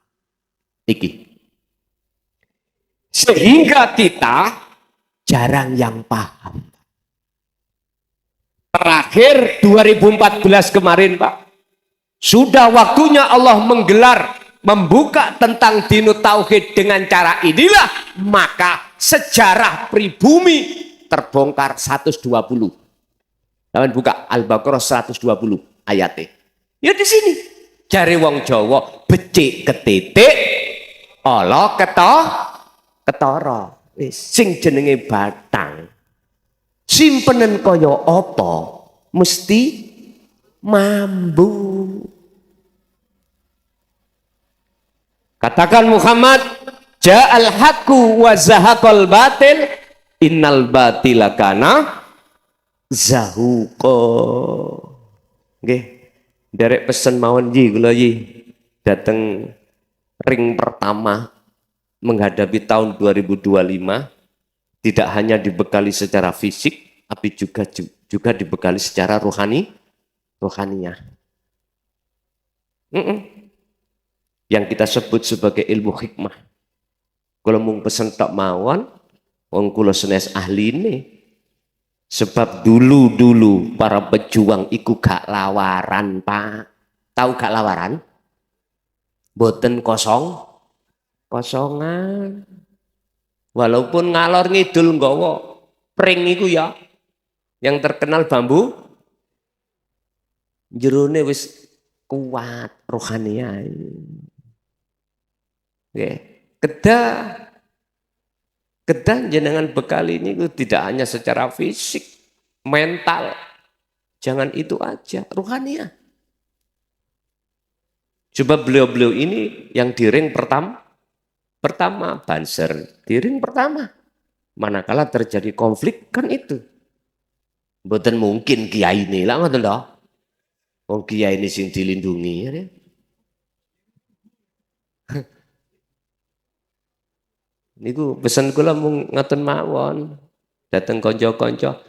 Iki. Sehingga kita jarang yang paham. Terakhir 2014 kemarin, Pak, sudah waktunya Allah menggelar, membuka tentang dinut tauhid dengan cara inilah, maka sejarah pribumi terbongkar 120. Lawan buka Al-Baqarah 120 ayatnya. Ya di sini. Jare wong Jawa becik ketitik, ala ketara. Sing jenenge batang. Simpenen kaya apa mesti mambu. Katakan Muhammad, ja'al haqqu wa zahaqal batil, innal batila kana zahuqa. Nggih, derek pesen mawon ji kula ji dateng ring pertama menghadapi tahun 2025. Tidak hanya dibekali secara fisik, tapi juga dibekali secara rohaniah. Yang kita sebut sebagai ilmu hikmah. Kalau mau pesen tok mawon, wong kula senes ahline. Sebab dulu para pejuang iku gak lawaran, Pak. Tahu gak lawaran? Boten kosongan. Walaupun ngalor ngidul nggawa pring iku ya, yang terkenal bambu jerone wis kuat rohaniah. Nggih. Kedah jenengan bekal ini tidak hanya secara fisik, mental. Jangan itu aja, ruhaniah. Coba beliau-beliau ini yang di ring pertama Banser, di ring pertama. Manakala terjadi konflik kan itu. Mboten mungkin kiai ini lah ngoten toh. Wong kiai ini sing dilindungi ya. Niku pesan kula mung ngoten mawon. Dateng konco-konco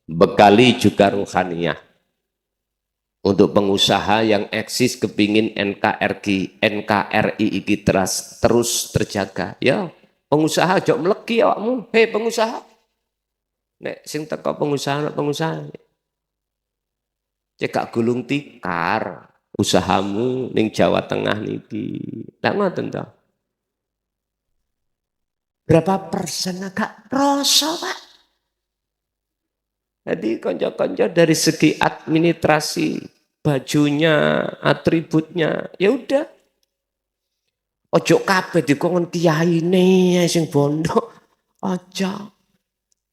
bekali juga ruhaniah. Untuk pengusaha yang eksis kepingin NKRI iki terus terjaga. Ya, pengusaha jok meleki awakmu. Hei pengusaha. Nek sing teko pengusaha. Cekak gulung tikar usahamu ning Jawa Tengah niki. Lah ngoten to. Berapa persen agak rasa, Pak? Jadi konco-konco dari segi administrasi, bajunya, atributnya, ya udah. Ojo kabeh dikon kiyaine sing bondo. Aja.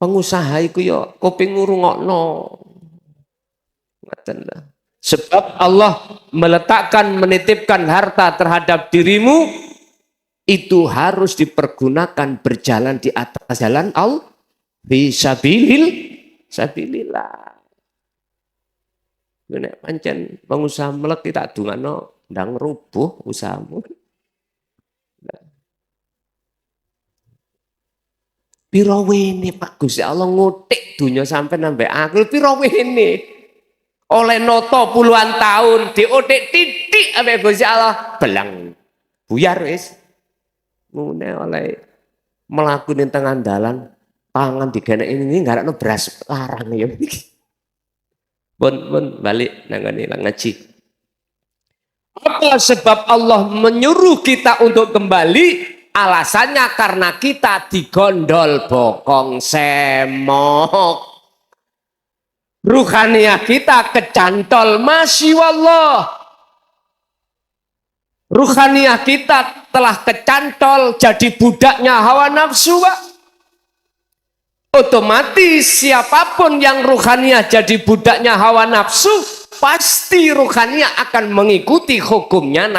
Pengusaha iku ya kuping ngrungokno. Sebab Allah menitipkan harta terhadap dirimu itu harus dipergunakan berjalan di atas jalan Allah fisabilillah. Nek pancen pengusaha melek tak dungano ndang rubuh usahamu. Piro wene Pak Gusti Allah ngutik dunya sampai nambah aku piro wene. Oleh noto puluhan tahun diotik titik ambek Gusti Allah belang buyar wis. Mune oleh melakukan tengah dalan pangan digene ini ngarakno beras larang ya. Pun balik nangane ngaji. Apa sebab Allah menyuruh kita untuk kembali? Alasannya karena kita digondol bokong semok. Ruhaniah kita kecantol masya Allah. Ruhaniah kita telah kecantol jadi budaknya hawa nafsu. Otomatis siapapun yang ruhaniah jadi budaknya hawa nafsu, pasti ruhaniah akan mengikuti hukumnya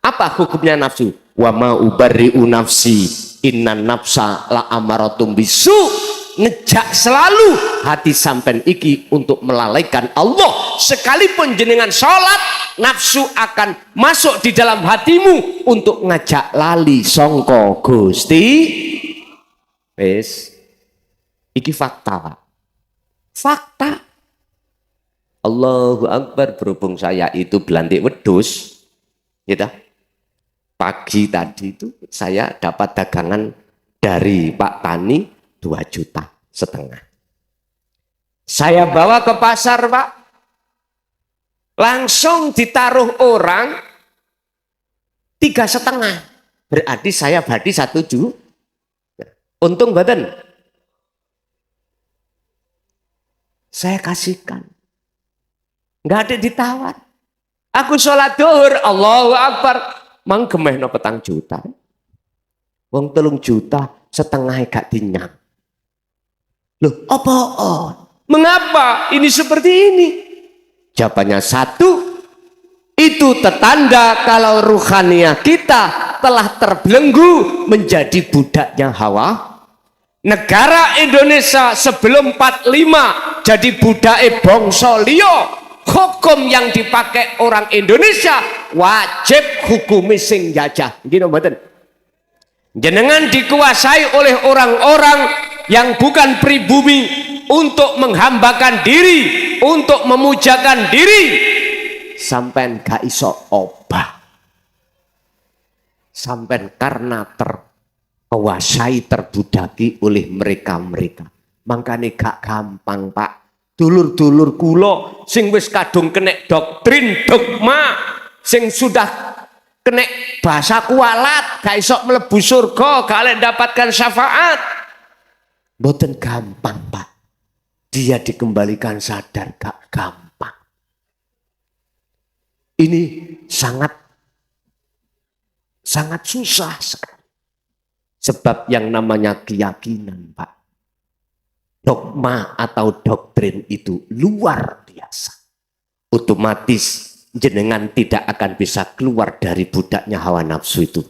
apa hukumnya nafsu? Wa ma ubarri'u nafsi innan nafsa la amaratum bisu. Ngejak selalu hati sampean iki untuk melalaikan Allah. Sekalipun jenengan sholat, nafsu akan masuk di dalam hatimu untuk ngajak lali songko Gusti. Wes, iki fakta Pak. Fakta. Allahu Akbar. Berhubung saya itu belantik wedhus, gitu. Pagi tadi itu saya dapat dagangan dari Pak Tani 2,5 juta. Saya bawa ke pasar Pak, langsung ditaruh orang 3,5. Berarti saya badi 1 juta. Untung badan. Saya kasihkan. Nggak ada ditawar. Aku sholat duhur, Allahu Akbar. Mang gemeh no 4 juta. Wong 3,5 juta gak dinyang. Loh, apa? Mengapa ini seperti ini? Jawabannya satu, itu tertanda kalau ruhaniah kita telah terbelenggu menjadi budaknya hawa. Negara Indonesia sebelum 45 jadi budake bangsa liya. Hukum yang dipakai orang Indonesia wajib hukumi sing jajah. Gini mboten. Jenengan dikuasai oleh orang-orang yang bukan pribumi untuk menghambakan diri, untuk memujakan diri. Sampai gak iso obah. Sampai karena terkuasai, terbudaki oleh mereka-mereka. Makanya gak gampang Pak. Dulur-dulur kula sing wis kadung kenek doktrin dogma, sing sudah kenek bahasa kualat, gak iso mlebu surga, gak oleh dapatkan syafaat. Mboten gampang Pak. Dia dikembalikan sadar gak gampang. Ini sangat sangat susah sekali. Sebab yang namanya keyakinan, Pak, dogma atau doktrin itu luar biasa. Otomatis jenengan tidak akan bisa keluar dari budaknya hawa nafsu itu.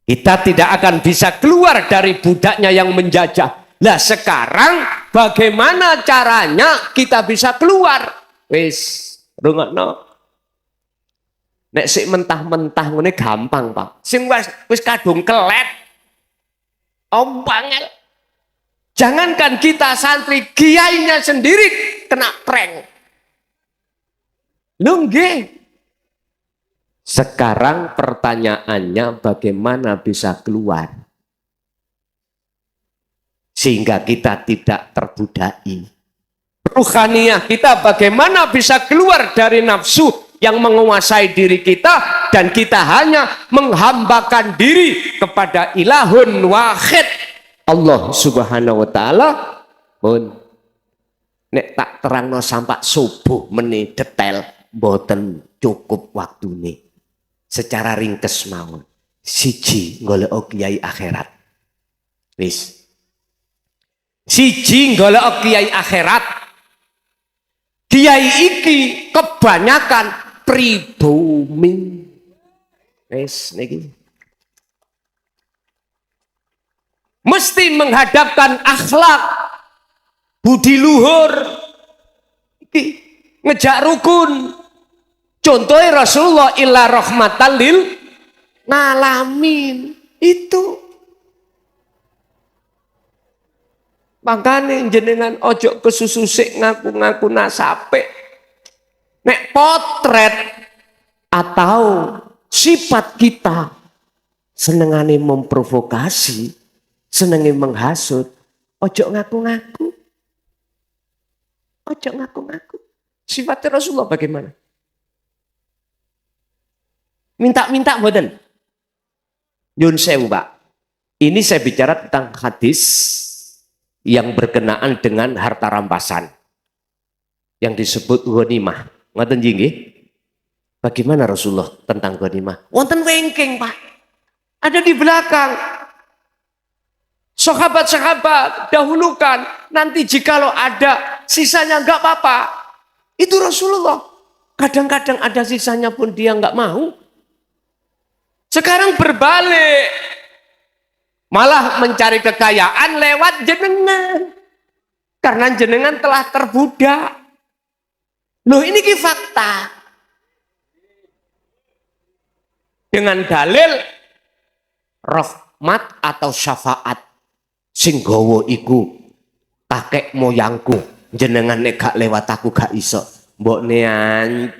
Kita tidak akan bisa keluar dari budaknya yang menjajah. Lah sekarang bagaimana caranya kita bisa keluar? Wis, rungokno. Nek sik mentah-mentah ngene gampang, Pak. Sing wis kadung kelet. Banget. Jangankan kita santri, kiainya sendiri kena prank. Lho nggih. Sekarang pertanyaannya bagaimana bisa keluar? Sehingga kita tidak terbudai. Ruhaniyah kita bagaimana bisa keluar dari nafsu yang menguasai diri kita dan kita hanya menghambakan diri kepada ilahun wahid Allah subhanahu wa ta'ala. Pun nek tak terangno sampai subuh meni detail boten cukup waktu nih. Secara ringkes mawon. Siji golek kiai akhirat. Wis. Siji golek kiai akhirat. Kiai iki kebanyakan pribumi. Wis niki. Mesti menghadapkan akhlak, budi luhur, iki ngejak rukun. Contohnya Rasulullah illa rahmatan lil ngalamin itu. Makanya jenengan ojo kesususik ngaku-ngaku nasape. Nek potret atau sifat kita senengane memprovokasi, senengane menghasut, ojo ngaku-ngaku. Ojo ngaku-ngaku. Sifatnya Rasulullah bagaimana? Minta-minta mboten. Nyun sewu, Pak. Ini saya bicara tentang hadis yang berkenaan dengan harta rampasan yang disebut ghanimah. Ngoten nggih? Bagaimana Rasulullah tentang ghanimah? Wonten wengking, Pak. Ada di belakang. Sahabat-sahabat dahulukan, nanti jikalau ada sisanya enggak apa-apa. Itu Rasulullah. Kadang-kadang ada sisanya pun dia enggak mau. Sekarang berbalik. Malah mencari kekayaan lewat jenengan. Karena jenengan telah terbudak. Loh ini ki fakta. Dengan dalil rahmat atau syafaat. Sing gawa iku kakek moyangku. Jenengan nek gak lewat aku gak iso. Mbok nean.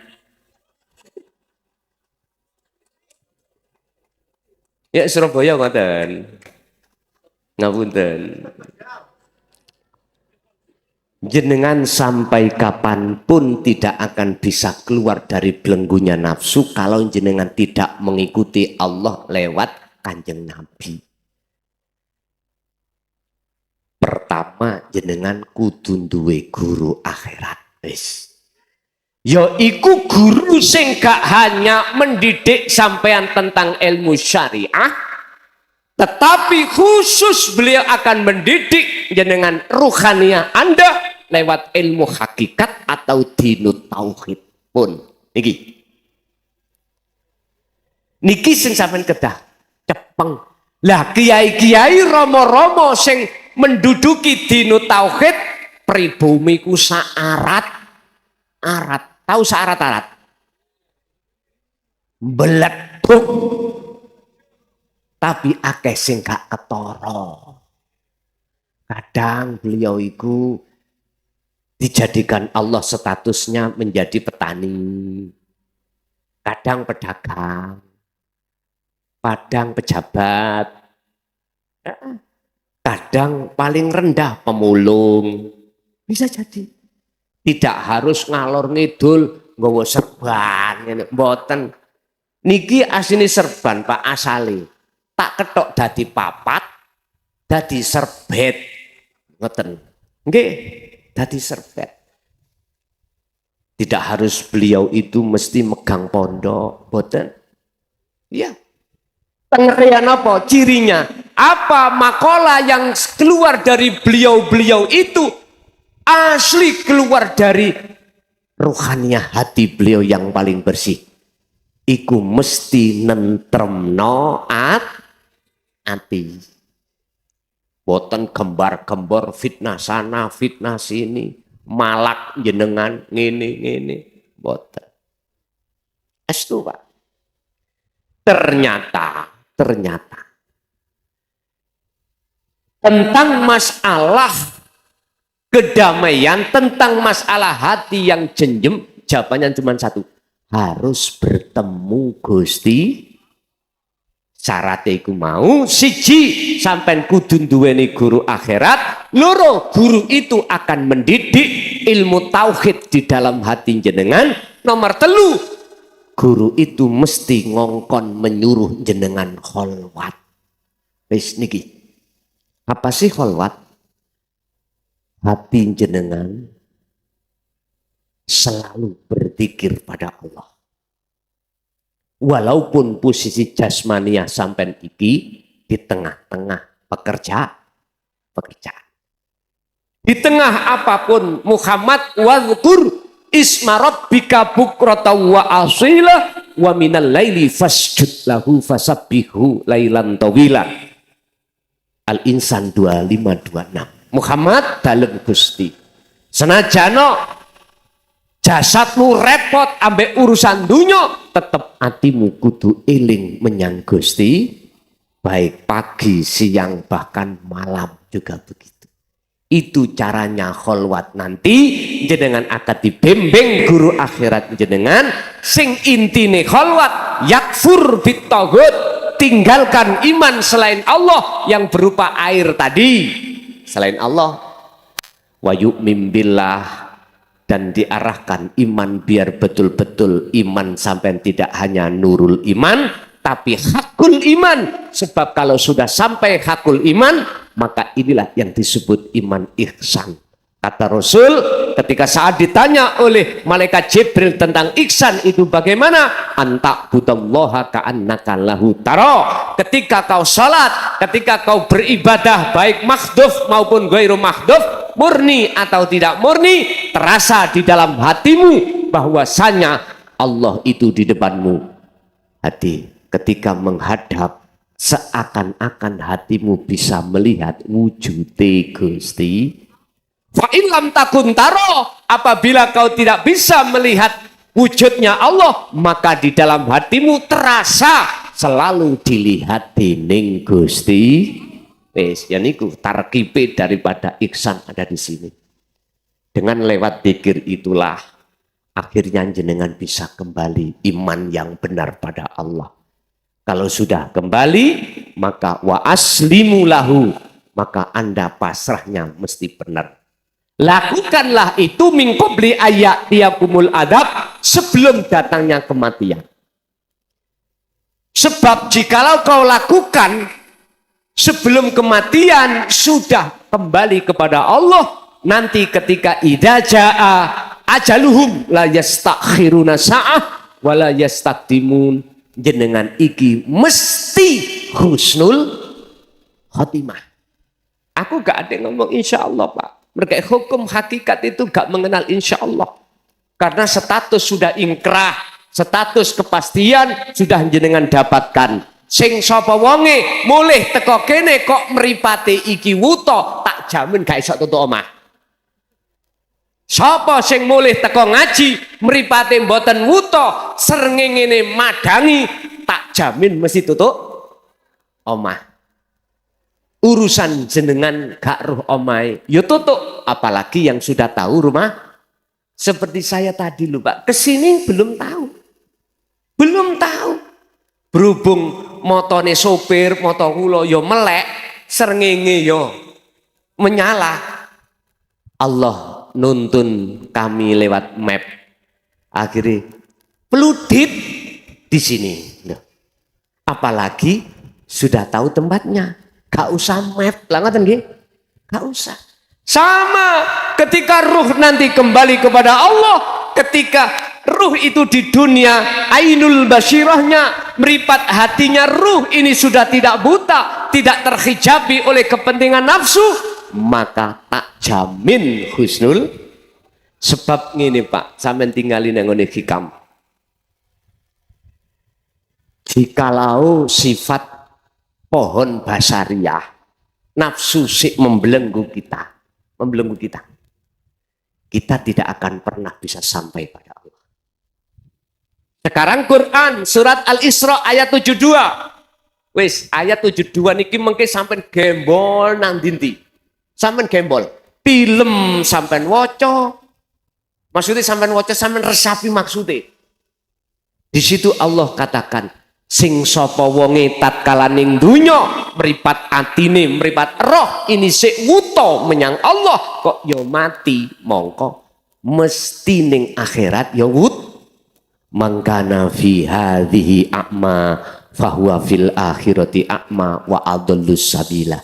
Ya Surabaya ngoten. Ngapunten. Jenengan sampai kapanpun tidak akan bisa keluar dari belenggunya nafsu kalau jenengan tidak mengikuti Allah lewat Kanjeng Nabi. Pertama jenengan kudu duwe guru akhirat. Wis. Yaiku guru sing gak hanya mendidik sampean tentang ilmu syariah, tetapi khusus beliau akan mendidik jenengan ruhaniyah Anda lewat ilmu hakikat atau dinut tauhid pun. Niki sing sampean kedah cepeng. Lah kiai-kiai romo-romo sing menduduki dinut tauhid pribumi ku saarat. Tahu syarat-syarat? Beleduk. Tapi akeh sing gak ketara. Kadang beliau itu dijadikan Allah statusnya menjadi petani. Kadang pedagang. Kadang pejabat. Kadang paling rendah pemulung. Bisa jadi. Tidak harus ngalor ngidul nggawa serban ngene mboten. Niki asline serban Pak asale. Tak ketok dadi papat, dadi serbet. Ngoten. Nggih, dadi serbet. Tidak harus beliau itu mesti megang pondok, mboten. Ya. Tengerian apa? Cirinya. Apa makalah yang keluar dari beliau-beliau itu asli keluar dari ruhaniah hati beliau yang paling bersih. Iku mesti nentremno ati. Boten gembar-gembor fitnah sana, fitnah sini, malak jenengan ngene. Boten. Estu, Pak. Ternyata tentang masalah kedamaian, tentang masalah hati yang jenjem, jawabannya cuma satu. Harus bertemu Gusti. Syaratnya iku mau siji sampean kudu duweni guru akhirat, loro guru itu akan mendidik ilmu tauhid di dalam hati jenengan, nomor telu guru itu mesti ngongkon menyuruh jenengan kholwat. Wis niki. Apa sih kholwat? Hati jenengan selalu berzikir pada Allah. Walaupun posisi jasmaniah sampai iki di tengah-tengah pekerjaan. Di tengah apapun Muhammad wadhkur isma rabbika bukrata wa asila wa minal laili fasjud lahu fasabbihu lailan tawila. Al-Insan 2526. Muhammad dalem Gusti. Senajano jasadmu repot ambek urusan dunya, tetep hatimu kudu eling menyang Gusti, baik pagi, siang, bahkan malam juga begitu. Itu caranya kholwat. Nanti jenengan akan dibimbing guru akhirat jenengan sing intine kholwat yakfur bitaghut, tinggalkan iman selain Allah yang berupa air tadi, selain Allah, wa yu'min billah, dan diarahkan iman biar betul-betul iman sampai tidak hanya nurul iman tapi hakul iman. Sebab kalau sudah sampai hakul iman, maka inilah yang disebut iman ihsan. Kata Rasul ketika saat ditanya oleh malaikat Jibril tentang ihsan itu bagaimana, anta budallaha ka'annaka lahu taro. Ketika kau salat, ketika kau beribadah baik makhduf maupun ghairu makhduf, murni atau tidak murni, terasa di dalam hatimu bahwasanya Allah itu di depanmu. Hati ketika menghadap seakan-akan hatimu bisa melihat wujud Gusti. Fa in lam takun taro, apabila kau tidak bisa melihat wujudnya Allah, maka di dalam hatimu terasa selalu dilihat dening Gusti. Wes, yang itu tarkibe daripada ihsan ada di sini. Dengan lewat zikir itulah akhirnya jenengan bisa kembali iman yang benar pada Allah. Kalau sudah kembali, maka wa aslimu lahu, maka Anda pasrahnya mesti benar. Lakukanlah itu min qabli ayatiyakumul adab, sebelum datangnya kematian. Sebab jikalau kau lakukan sebelum kematian, sudah kembali kepada Allah, nanti ketika idza jaa ajaluhum la yastakhiruna sa'ah wa la yastaqdimun, jenengan iki mesti husnul khotimah. Aku gak ada ngomong insya Allah, Pak. Mereka hukum hakikat itu gak mengenal insya Allah. Karena status sudah ingkrah, status kepastian sudah jenengan dapatkan. Sing sapa wonge mulih teko kene kok mripate iki wuto, tak jamin gak iso tutuk omah. Sapa sing mulih teko ngaji mripate mboten wuto, srengenge madangi, tak jamin mesti tutuk omah. Urusan jenengan gak roh omai, yo tutuk, apalagi yang sudah tahu rumah. Seperti saya tadi lho Pak, kesini belum tahu. Berhubung motone sopir, moto kula yo melek, srengenge yo menyala. Allah nuntun kami lewat map. Akhirnya peludit di sini. Apalagi sudah tahu tempatnya. Gak usah map, langatan nggih. Gak usah. Sama ketika ruh nanti kembali kepada Allah, ketika ruh itu di dunia ainul basyirahnya meripat hatinya ruh ini sudah tidak buta, tidak terhijabi oleh kepentingan nafsu, maka tak jamin husnul. Sebab ngene Pak, sampean tinggalin yang ngene hikam. Jikalau sifat pohon basariah nafsu sik membelenggu kita, kita tidak akan pernah bisa sampai pada Allah. Sekarang Quran surat Al-Isra ayat 72. Wis ayat 72 niki mengke sampean gembol nang dinti. Sampean gembol. Film sampean waca. Maksudnya sampean waca sampean resapi maksudnya. Di situ Allah katakan, sing sapa wonge tatkala ning donya mripat atine, mripat roh ini sik wuta menyang Allah kok ya mati, mongko mesti ning akhirat ya wut. Mangkana fi hadhihi a'ma fahuwa fil akhirati a'ma wa adallus sabila.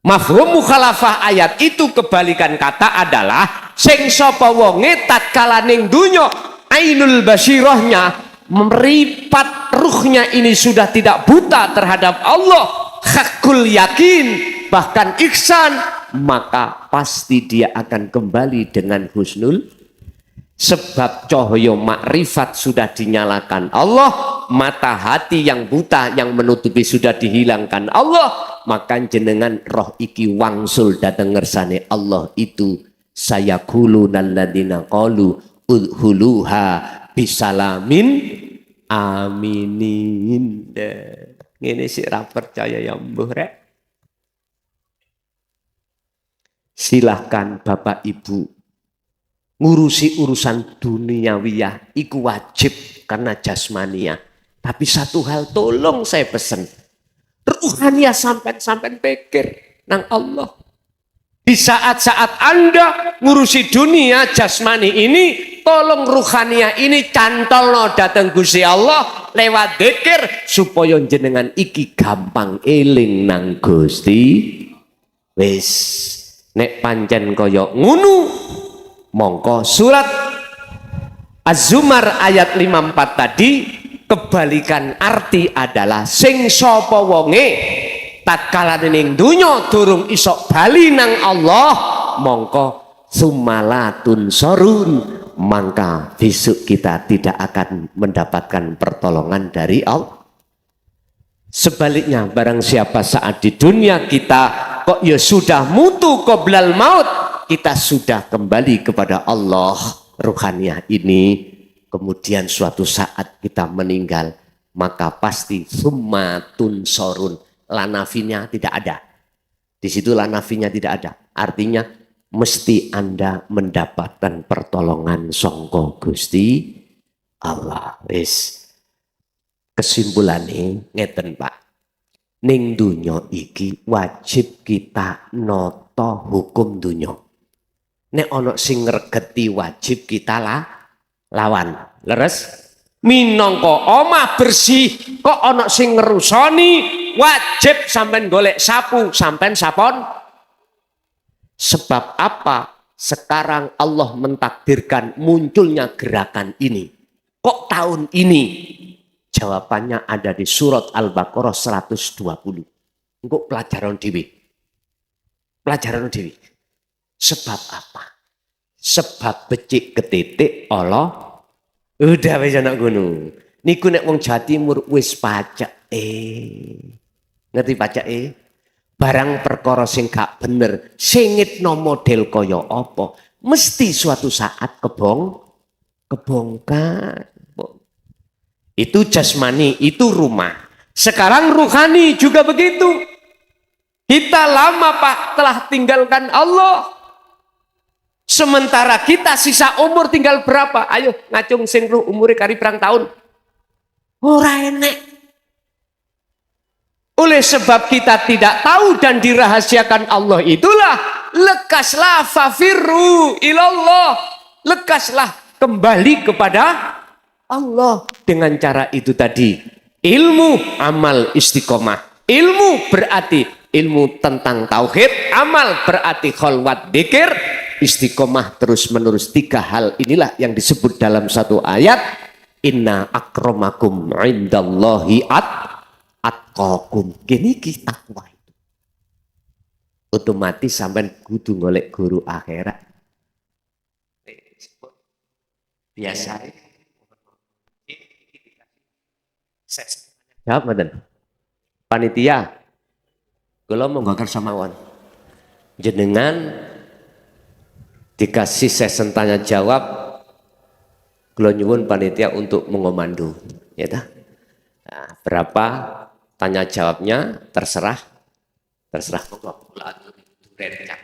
Mafhum mukhalafah ayat itu kebalikan kata adalah sing sapa wonge tatkala ning donya ainul basirahnya meripat ruhnya ini sudah tidak buta terhadap Allah, hakul yakin bahkan ihsan, maka pasti dia akan kembali dengan husnul. Sebab cahaya makrifat sudah dinyalakan Allah, mata hati yang buta yang menutupi sudah dihilangkan Allah, maka jenengan roh iki wangsul dateng ngersane Allah itu sayaquluna alladziina qalu udkhuluha bisalamin aminin. Ngene sik ra percaya ya mbuh rek. Silahkan Bapak Ibu ngurusi urusan duniawiyah iku wajib karena jasmania. Tapi satu hal tolong saya pesen, ruhaniyah sampai pikir nang Allah. Di saat-saat Anda ngurusi dunia jasmani ini, tolong ruhaniyah ini cantolno dateng Gusti Allah lewat dzikir supaya jenengan iki gampang eling nang Gusti. Wis nek pancen kaya ngono, mongko surat Az-Zumar ayat 54 tadi kebalikan arti adalah sing sapa wonge tatkala ning donya durung iso bali nang Allah, mongko sumalatun sorun, maka besok kita tidak akan mendapatkan pertolongan dari Allah. Sebaliknya barang siapa saat di dunia kita kok ya sudah mutu qoblal maut, kita sudah kembali kepada Allah ruhaniyah ini, kemudian suatu saat kita meninggal, maka pasti summatun sorun, lanafinya tidak ada. Di situ lanafinya tidak ada. Artinya mesti Anda mendapatkan pertolongan sangka Gusti Allah. Wis kesimpulannya ngeten Pak. Ning dunya iki wajib kita noto hukum dunya. Nek ono sing ngregeti wajib kita lawan. Leres? Minangka omah bersih kok ono sing ngerusoni, wajib sampean golek sapu, sampean sapon. Sebab apa? Sekarang Allah mentakdirkan munculnya gerakan ini. Kok tahun ini? Jawabannya ada di surat Al-Baqarah 120. Engko pelajaran dewi. Pelajaran dewi. Sebab apa? Sebab becik ketitik Allah. Udah wis ana ngono. Niku nek wong Jawa Timur wis pacek. Ngerti pacek? Barang perkara sing gak bener, singitno model kaya apa, mesti suatu saat kebongkar. Itu jasmani, itu rumah. Sekarang ruhani juga begitu. Kita lama Pak telah tinggalkan Allah. Sementara kita sisa umur tinggal berapa? Ayo ngacung sing ruh umure kari pirang tahun. Ora enek. Oleh sebab kita tidak tahu dan dirahasiakan Allah itulah, lekaslah fafirru ilallah. Lekaslah kembali kepada Allah. Dengan cara itu tadi, ilmu, amal, istiqomah. Ilmu berarti ilmu tentang tauhid, amal berarti kholwat dzikir, istiqomah terus menerus. Tiga hal inilah yang disebut dalam satu ayat Inna akramakum indallahi atqakum. Kini kita takwa itu. Otomatis sampean kudu golek guru akhirat. Biasa. Jawab mboten. Panitia. Kula monggo kersamawan. Jenengan dikasih sesi tanya jawab, kula nyuwun panitia untuk mengomando, ya ta? Nah, berapa tanya jawabnya terserah monggo kula atur duren